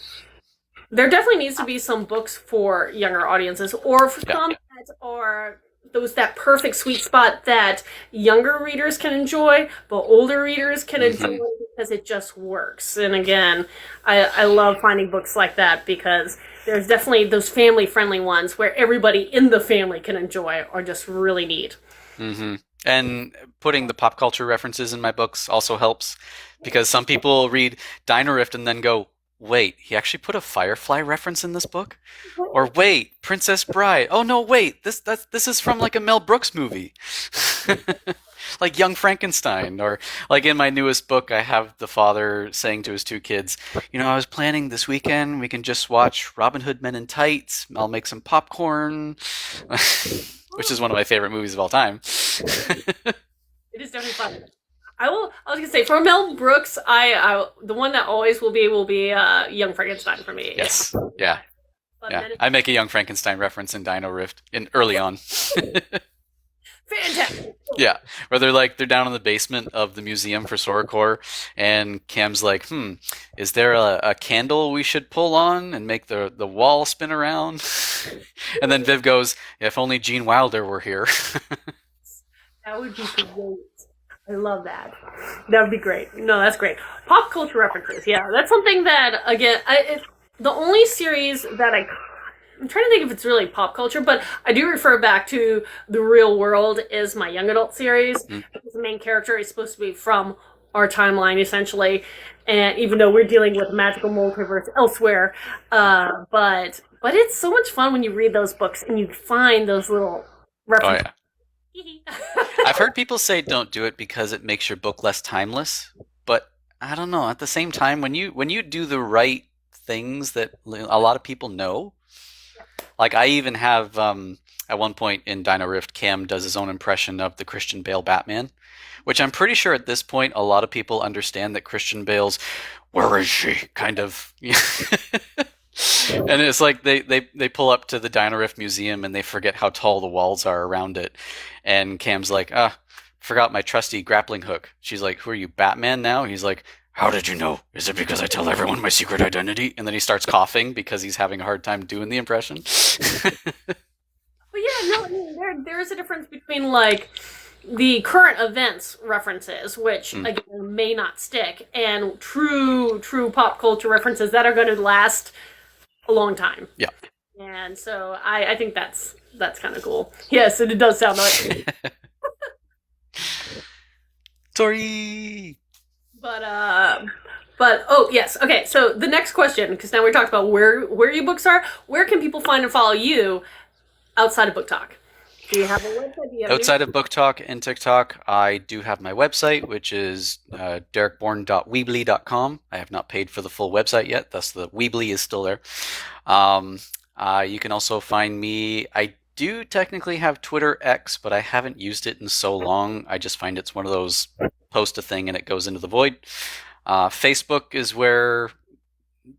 there definitely needs to be some books for younger audiences, or for some that are that perfect sweet spot that younger readers can enjoy, but older readers can enjoy because it just works. And again, I love finding books like that, because there's definitely those family-friendly ones where everybody in the family can enjoy, are just really neat. Mm-hmm. And putting the pop culture references in my books also helps, because some people read Dino Rift and then go, wait, he actually put a Firefly reference in this book? Or wait, Princess Bride. Oh no, wait, this is from like a Mel Brooks movie. Like Young Frankenstein. Or like in my newest book, I have the father saying to his two kids, I was planning this weekend, we can just watch Robin Hood Men in Tights, I'll make some popcorn, which is one of my favorite movies of all time. It is definitely fun. I was gonna say, for Mel Brooks, I the one that always will be Young Frankenstein for me. Yes, yeah. I make a Young Frankenstein reference in Dino Rift early on. Fantastic. Yeah, where they're down in the basement of the museum for Sorokor, and Cam's like, is there a candle we should pull on and make the wall spin around? And then Viv goes, if only Gene Wilder were here. That would be great. I love that. That would be great. No, that's great. Pop culture references. Yeah, that's something that, again, the only series that I'm trying to think if it's really pop culture, but I do refer back to The Real World is my young adult series. Because the main character is supposed to be from our timeline, essentially. And even though we're dealing with magical multiverse elsewhere, but it's so much fun when you read those books and you find those little references. Oh, yeah. I've heard people say don't do it because it makes your book less timeless, but I don't know. At the same time, when you do the right things that a lot of people know, like I even have at one point in Dino Rift, Cam does his own impression of the Christian Bale Batman, which I'm pretty sure at this point a lot of people understand that Christian Bale's "where is she?" kind of. And it's like they pull up to the Dino Rift Museum and they forget how tall the walls are around it. And Cam's like, forgot my trusty grappling hook. She's like, who are you, Batman now? And he's like, how did you know? Is it because I tell everyone my secret identity? And then he starts coughing because he's having a hard time doing the impression. But yeah, no, I mean, there is a difference between like the current events references, which again may not stick, and true pop culture references that are going to last a long time. Yeah. And so I think that's kind of cool. Yes, and it does sound like Sorry. But oh yes, okay. So the next question, because now we talked about where your books are. Where can people find and follow you outside of Book Talk? Do you have a website? Do you have Outside of Book Talk and TikTok, I do have my website, which is derekborne.weebly.com. I have not paid for the full website yet, thus the Weebly is still there. You can also find me. I do technically have Twitter X, but I haven't used it in so long. I just find it's one of those post a thing and it goes into the void. Facebook is where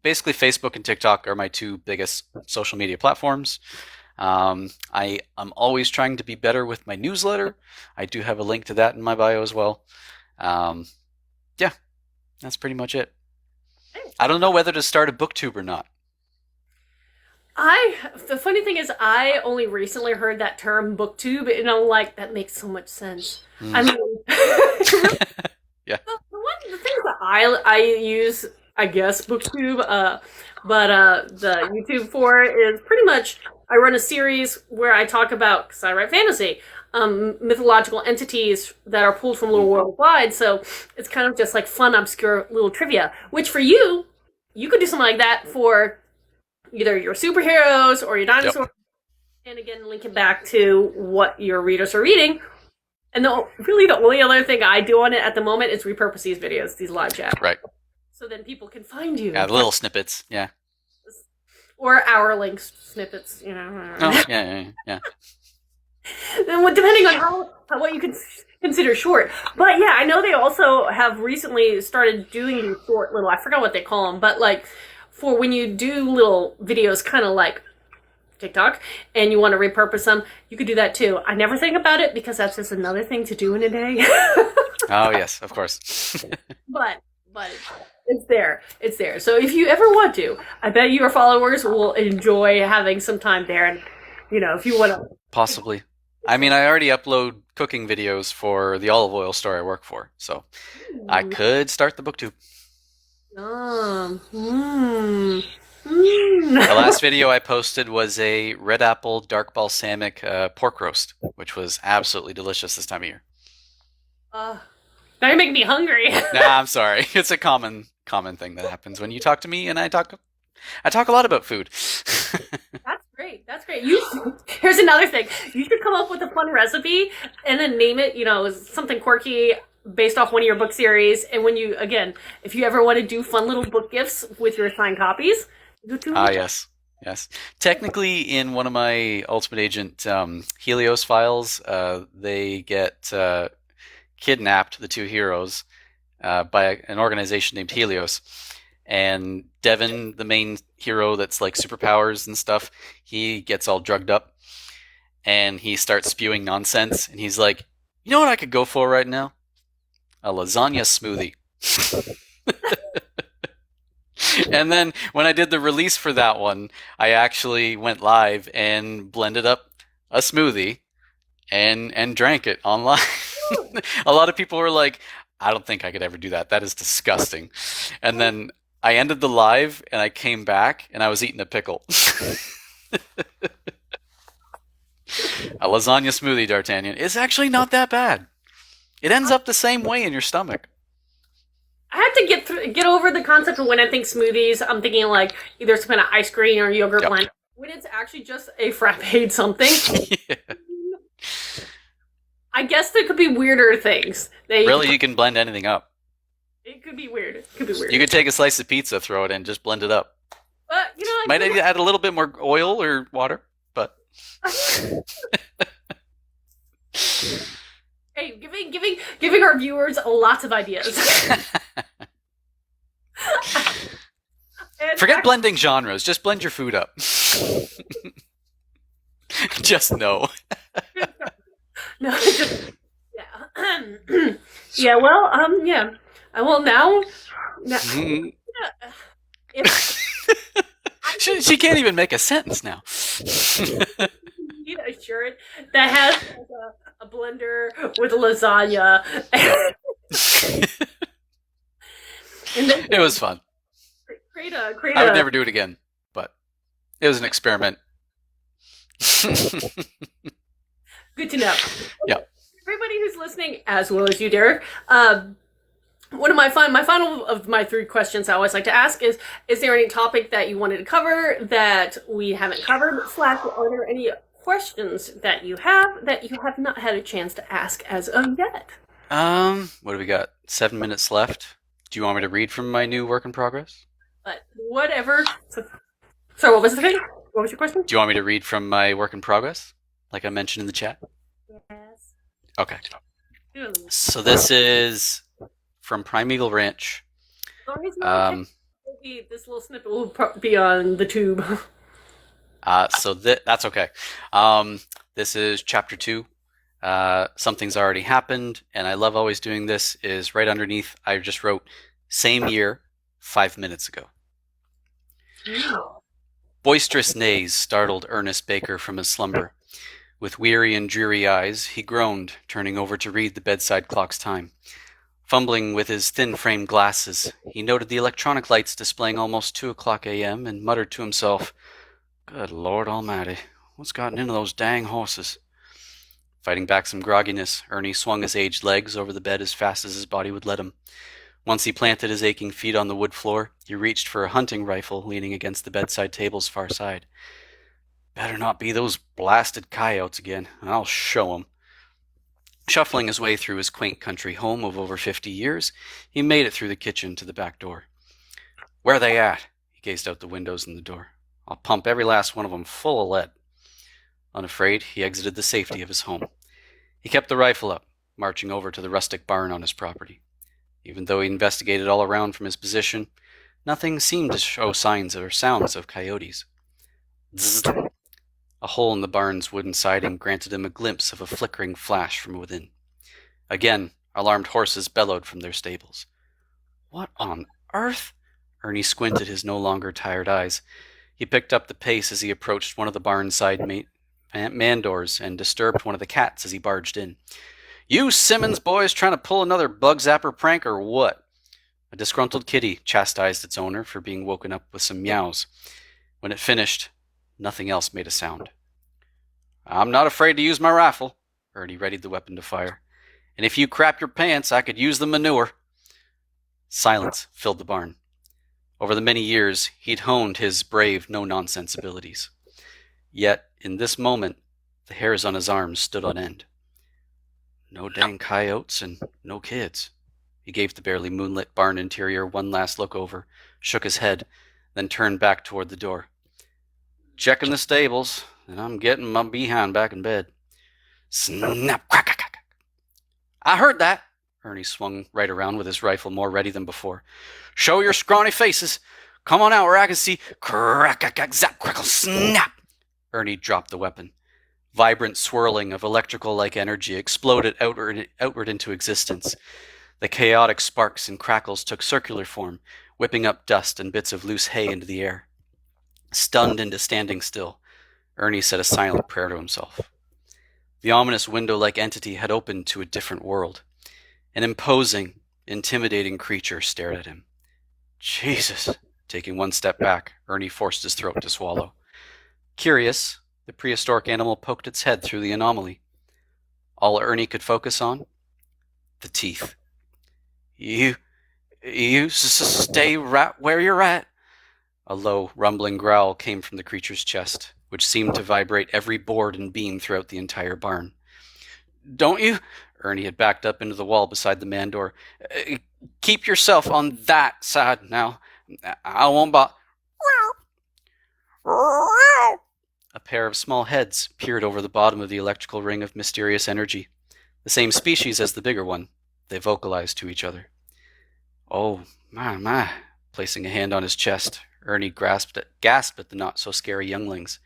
basically Facebook and TikTok are my two biggest social media platforms. I am always trying to be better with my newsletter. I do have a link to that in my bio as well. Yeah, that's pretty much it. I don't know whether to start a booktube or not. The funny thing is, I only recently heard that term booktube, and I'm like, that makes so much sense. I mean, yeah. The things that I use, I guess, booktube, but the YouTube for is pretty much, I run a series where I talk about, because I write fantasy, mythological entities that are pulled from Little Worldwide, so it's kind of just like fun, obscure little trivia, which for you could do something like that for either your superheroes or your dinosaurs, and again, link it back to what your readers are reading. And really the only other thing I do on it at the moment is repurpose these videos, these live chats. Right. So then people can find you. Yeah, the little snippets, yeah. Or hour-length snippets, you know. Oh, yeah. Then depending on what you can consider short. But yeah, I know they also have recently started doing these short little, I forgot what they call them, but like for when you do little videos kind of like TikTok and you want to repurpose them, you could do that too. I never think about it because that's just another thing to do in a day. Oh, yes, of course. But it's there. It's there. So if you ever want to, I bet your followers will enjoy having some time there. And, you know, if you want to. Possibly. I mean, I already upload cooking videos for the olive oil store I work for. So I could start the booktube. The last video I posted was a red apple dark balsamic pork roast, which was absolutely delicious this time of year. Now you're making me hungry. Nah, I'm sorry. It's a common thing that happens when you talk to me, and I talk a lot about food. That's great. Here's another thing. You should come up with a fun recipe and then name it, you know, something quirky based off one of your book series. And when you, again, if you ever want to do fun little book gifts with your signed copies, go to yes. Technically, in one of my Ultimate Agent Helios files, they get kidnapped, the two heroes, by an organization named Helios. And Devin, the main hero that's like superpowers and stuff, he gets all drugged up and he starts spewing nonsense. And he's like, you know what I could go for right now? A lasagna smoothie. And then when I did the release for that one, I actually went live and blended up a smoothie and drank it online. A lot of people were like, I don't think I could ever do that. That is disgusting. And then I ended the live and I came back and I was eating a pickle. A lasagna smoothie, D'Artagnan, is actually not that bad. It ends up the same way in your stomach. I have to get over the concept of when I think smoothies, I'm thinking like either some kind of ice cream or yogurt blend. When it's actually just a frappe something. Yeah. I guess there could be weirder things. You can blend anything up. It could be weird. You could take a slice of pizza, throw it in, just blend it up. You know, might add a little bit more oil or water, but. Hey, giving our viewers lots of ideas. Forget blending genres. Just blend your food up. Just no. No, yeah. Yeah, well, yeah. Well, now she can't even make a sentence now. You know, a shirt that has a blender with lasagna. And then, it was fun. I would never do it again, but it was an experiment. Good to know. Yeah. Everybody who's listening, as well as you, Derek, one of my final of my 3 questions I always like to ask is there any topic that you wanted to cover that we haven't covered? Are there any questions that you have not had a chance to ask as of yet. What do we got? 7 minutes left. Do you want me to read from my new work in progress? But whatever. So what was the thing? What was your question? Do you want me to read from my work in progress? Like I mentioned in the chat? Yes. Okay. So this is from Primeval Ranch. This little snippet will be on the tube. So that's okay. This is chapter 2. Something's already happened, and I love always doing this, is right underneath, I just wrote, same year, 5 minutes ago. Boisterous neighs startled Ernest Baker from his slumber. With weary and dreary eyes, he groaned, turning over to read the bedside clock's time. Fumbling with his thin-framed glasses, he noted the electronic lights displaying almost 2 o'clock a.m. and muttered to himself, "Good Lord Almighty, what's gotten into those dang horses?" Fighting back some grogginess, Ernie swung his aged legs over the bed as fast as his body would let him. Once he planted his aching feet on the wood floor, he reached for a hunting rifle leaning against the bedside table's far side. Better not be those blasted coyotes again, and I'll show 'em. Shuffling his way through his quaint country home of over 50 years, he made it through the kitchen to the back door. "Where they at?" He gazed out the windows and the door. "I'll pump every last one of 'em full of lead." Unafraid, he exited the safety of his home. He kept the rifle up, marching over to the rustic barn on his property. Even though he investigated all around from his position, nothing seemed to show signs or sounds of coyotes. Zzz. A hole in the barn's wooden siding granted him a glimpse of a flickering flash from within. Again, alarmed horses bellowed from their stables. What on earth? Ernie squinted his no longer tired eyes. He picked up the pace as he approached one of the barn side man doors and disturbed one of the cats as he barged in. "You Simmons boys trying to pull another bug zapper prank or what?" A disgruntled kitty chastised its owner for being woken up with some meows. When it finished, nothing else made a sound. "I'm not afraid to use my rifle." Ernie readied the weapon to fire. "And if you crap your pants, I could use the manure." Silence filled the barn. Over the many years, he'd honed his brave, no-nonsense abilities. Yet, in this moment, the hairs on his arms stood on end. No dang coyotes and no kids. He gave the barely moonlit barn interior one last look over, shook his head, then turned back toward the door. "Checking the stables, and I'm getting my behind back in bed." Snap, crack, crack, crack. "I heard that." Ernie swung right around with his rifle more ready than before. "Show your scrawny faces. Come on out where I can see. Crack, crack, crack, zap, crackle, snap." Ernie dropped the weapon. Vibrant swirling of electrical-like energy exploded outward into existence. The chaotic sparks and crackles took circular form, whipping up dust and bits of loose hay into the air. Stunned into standing still, Ernie said a silent prayer to himself. The ominous window-like entity had opened to a different world. An imposing, intimidating creature stared at him. Jesus! Taking one step back, Ernie forced his throat to swallow. Curious, the prehistoric animal poked its head through the anomaly. All Ernie could focus on? The teeth. You stay right where you're at." A low, rumbling growl came from the creature's chest, which seemed to vibrate every board and beam throughout the entire barn. "Don't you?" Ernie had backed up into the wall beside the man door. "Keep yourself on that side now. I won't bother." A pair of small heads peered over the bottom of the electrical ring of mysterious energy. The same species as the bigger one, they vocalized to each other. "Oh, my. Placing a hand on his chest, Ernie gasped at the not-so-scary younglings.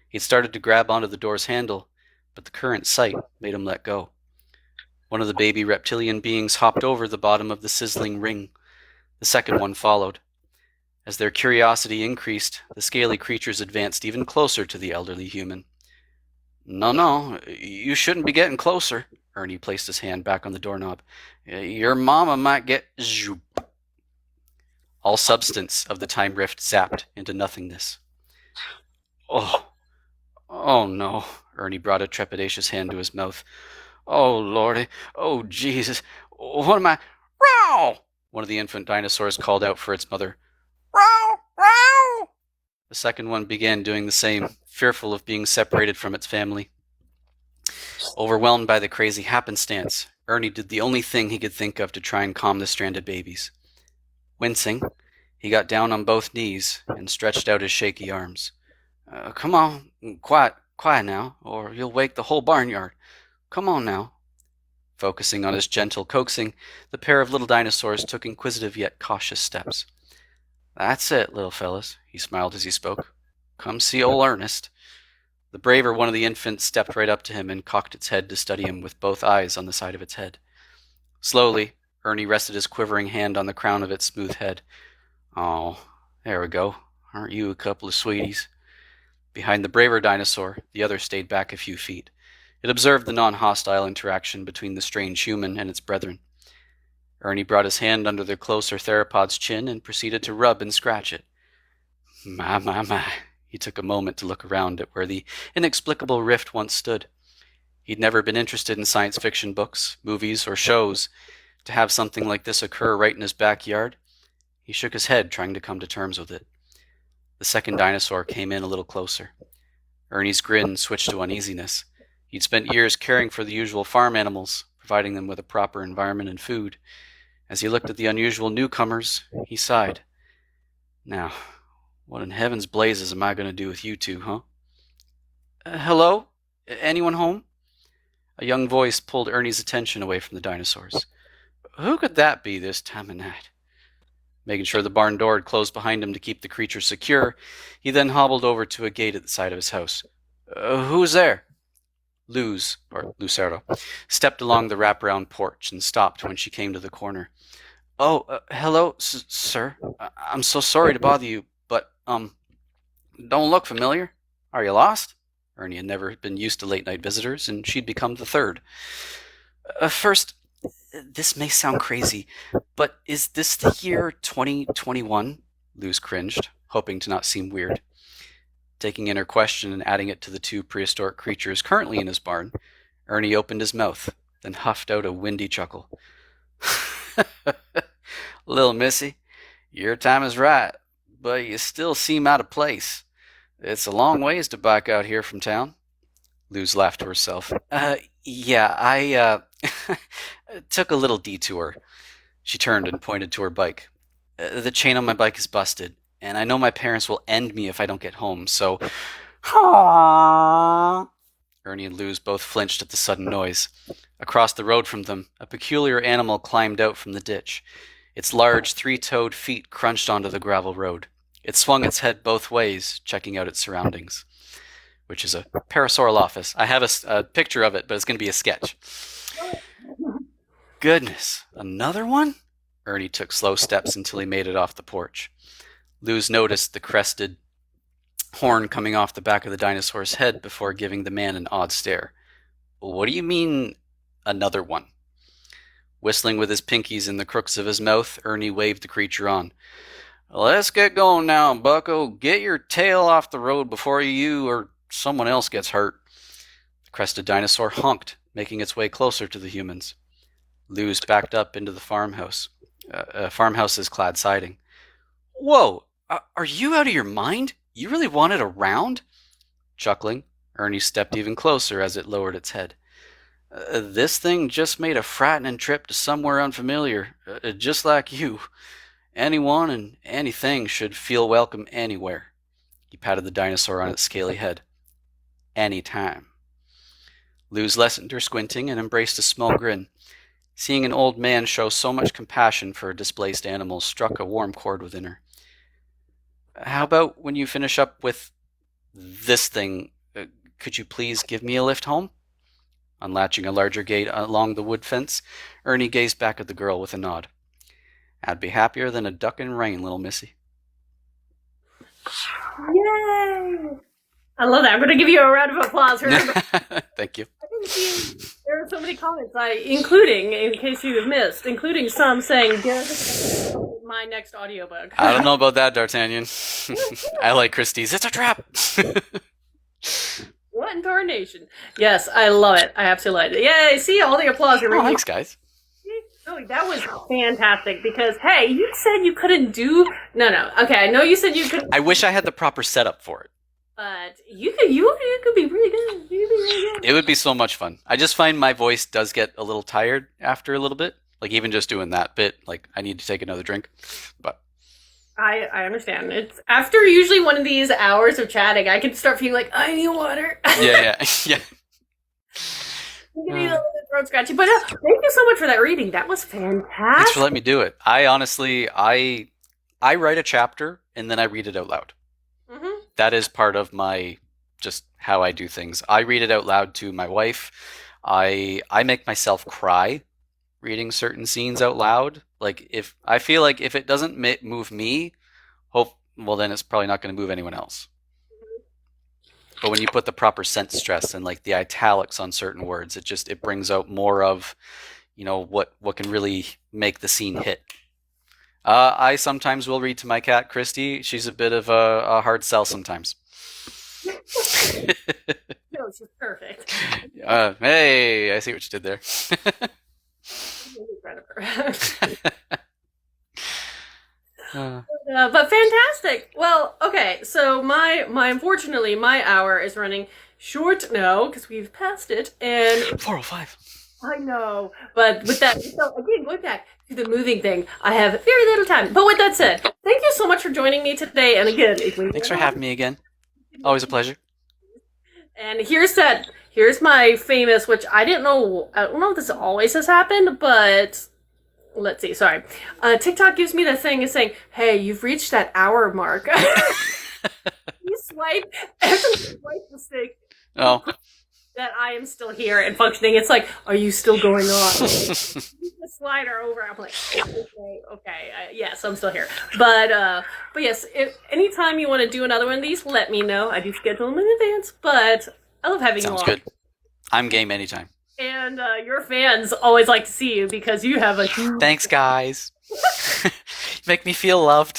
He'd started to grab onto the door's handle, but the current sight made him let go. One of the baby reptilian beings hopped over the bottom of the sizzling ring. The second one followed. As their curiosity increased, the scaly creatures advanced even closer to the elderly human. No, you shouldn't be getting closer." Ernie placed his hand back on the doorknob. "Your mama might get zoop." All substance of the time rift zapped into nothingness. Oh no," Ernie brought a trepidatious hand to his mouth. "Oh, Lordy, oh, Jesus, what am I—" "Row!" One of the infant dinosaurs called out for its mother. "Row, row!" The second one began doing the same, fearful of being separated from its family. Overwhelmed by the crazy happenstance, Ernie did the only thing he could think of to try and calm the stranded babies. Wincing, he got down on both knees and stretched out his shaky arms. Come on, quiet now, or you'll wake the whole barnyard. Come on now. Focusing on his gentle coaxing, the pair of little dinosaurs took inquisitive yet cautious steps. That's it, little fellas, he smiled as he spoke. Come see old Ernest. The braver one of the infants stepped right up to him and cocked its head to study him with both eyes on the side of its head. Slowly, Ernie rested his quivering hand on the crown of its smooth head. Oh, there we go. Aren't you a couple of sweeties? Behind the braver dinosaur, the other stayed back a few feet. It observed the non-hostile interaction between the strange human and its brethren. Ernie brought his hand under the closer theropod's chin and proceeded to rub and scratch it. My. He took a moment to look around at where the inexplicable rift once stood. He'd never been interested in science fiction books, movies, or shows. To have something like this occur right in his backyard, he shook his head, trying to come to terms with it. The second dinosaur came in a little closer. Ernie's grin switched to uneasiness. He'd spent years caring for the usual farm animals, providing them with a proper environment and food. As he looked at the unusual newcomers, he sighed. Now, what in heaven's blazes am I going to do with you two, huh? Hello? Anyone home? A young voice pulled Ernie's attention away from the dinosaurs. Who could that be this time of night? Making sure the barn door had closed behind him to keep the creature secure, he then hobbled over to a gate at the side of his house. Who's there? Lucero, stepped along the wraparound porch and stopped when she came to the corner. Hello, sir. I'm so sorry to bother you, but, don't look familiar. Are you lost? Ernie had never been used to late-night visitors, and she'd become the third. First, this may sound crazy, but is this the year 2021? Luz cringed, hoping to not seem weird. Taking in her question and adding it to the two prehistoric creatures currently in his barn, Ernie opened his mouth, then huffed out a windy chuckle. Little missy, your time is right, but you still seem out of place. It's a long ways to bike out here from town. Luz laughed to herself. Yeah, I took a little detour. She turned and pointed to her bike. The chain on my bike is busted, and I know my parents will end me if I don't get home, so... Aww. Ernie and Luz both flinched at the sudden noise. Across the road from them, a peculiar animal climbed out from the ditch. Its large, three-toed feet crunched onto the gravel road. It swung its head both ways, checking out its surroundings, which is a Parasaurolophus. I have a picture of it, but it's going to be a sketch. Goodness, another one? Ernie took slow steps until he made it off the porch. Luz noticed the crested horn coming off the back of the dinosaur's head before giving the man an odd stare. What do you mean, another one? Whistling with his pinkies in the crooks of his mouth, Ernie waved the creature on. Let's get going now, bucko. Get your tail off the road before you or someone else gets hurt. The crested dinosaur honked, making its way closer to the humans. Luz backed up into the farmhouse. Farmhouse's clad siding. Whoa! Are you out of your mind? You really want it around? Chuckling, Ernie stepped even closer as it lowered its head. This thing just made a frightening trip to somewhere unfamiliar, just like you. Anyone and anything should feel welcome anywhere. He patted the dinosaur on its scaly head. Anytime. Luz lessened her squinting and embraced a small grin. Seeing an old man show so much compassion for a displaced animal struck a warm chord within her. How about when you finish up with this thing, could you please give me a lift home? Unlatching a larger gate along the wood fence, Ernie gazed back at the girl with a nod. I'd be happier than a duck in rain, little missy. Yay! I love that. I'm going to give you a round of applause. Thank you. I didn't see there were so many comments, including, in case you have missed, including some saying, Derek is my next audiobook. I don't know about that, D'Artagnan. I like Christie's. It's a trap! What in darnation? Yes, I love it. I absolutely like it. Yay! See, all the applause. Oh, thanks, guys. No, that was fantastic because, hey, you said you couldn't do. No. Okay, I know you said you could. I wish I had the proper setup for it. But you could be really good. You could be really good. It would be so much fun. I just find my voice does get a little tired after a little bit. Like even just doing that bit, like I need to take another drink. But I understand. It's after usually one of these hours of chatting, I can start feeling like I need water. yeah. You can need a little bit throat scratchy. But thank you so much for that reading. That was fantastic. Thanks for letting me do it. I honestly, I write a chapter and then I read it out loud. Mm-hmm. That is part of my just how I do things. I read it out loud to my wife. I make myself cry reading certain scenes out loud. Like if I feel like if it doesn't move me, well then it's probably not going to move anyone else. But when you put the proper sense stress and like the italics on certain words, it brings out more of, what can really make the scene hit. I sometimes will read to my cat, Christy. She's a bit of a hard sell sometimes. No, she's perfect. Hey, I see what you did there. But fantastic. Well, okay. So unfortunately my hour is running short now because we've passed it, and 4:05. I know. But with that, so again, going back to the moving thing, I have very little time. But with that said, thank you so much for joining me today. And again, thanks for having me again. Always a pleasure. And here's my famous, which I don't know if this always has happened, but let's see, sorry. TikTok gives me the thing is saying, hey, you've reached that hour mark. You swipe, every swipe mistake. Oh. That I am still here and functioning. It's like, are you still going on? The slider over. I'm like, okay, yes, I'm still here. But yes, if anytime you want to do another one of these, let me know. I do schedule them in advance, but I love having you on. Sounds good. I'm game anytime. And your fans always like to see you because you have a huge... Thanks, guys. Make me feel loved.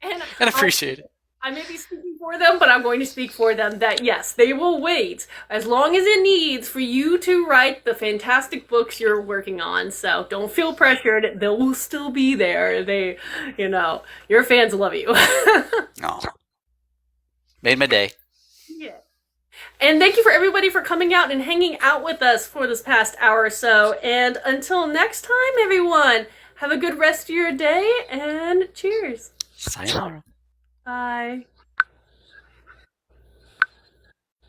And appreciate it. I may be speaking for them, but I'm going to speak for them that yes, they will wait as long as it needs for you to write the fantastic books you're working on. So don't feel pressured. They will still be there. Your fans love you. Oh. Made my day. Yeah. And thank you for everybody for coming out and hanging out with us for this past hour or so. And until next time, everyone, have a good rest of your day and cheers. Sayonara. Bye.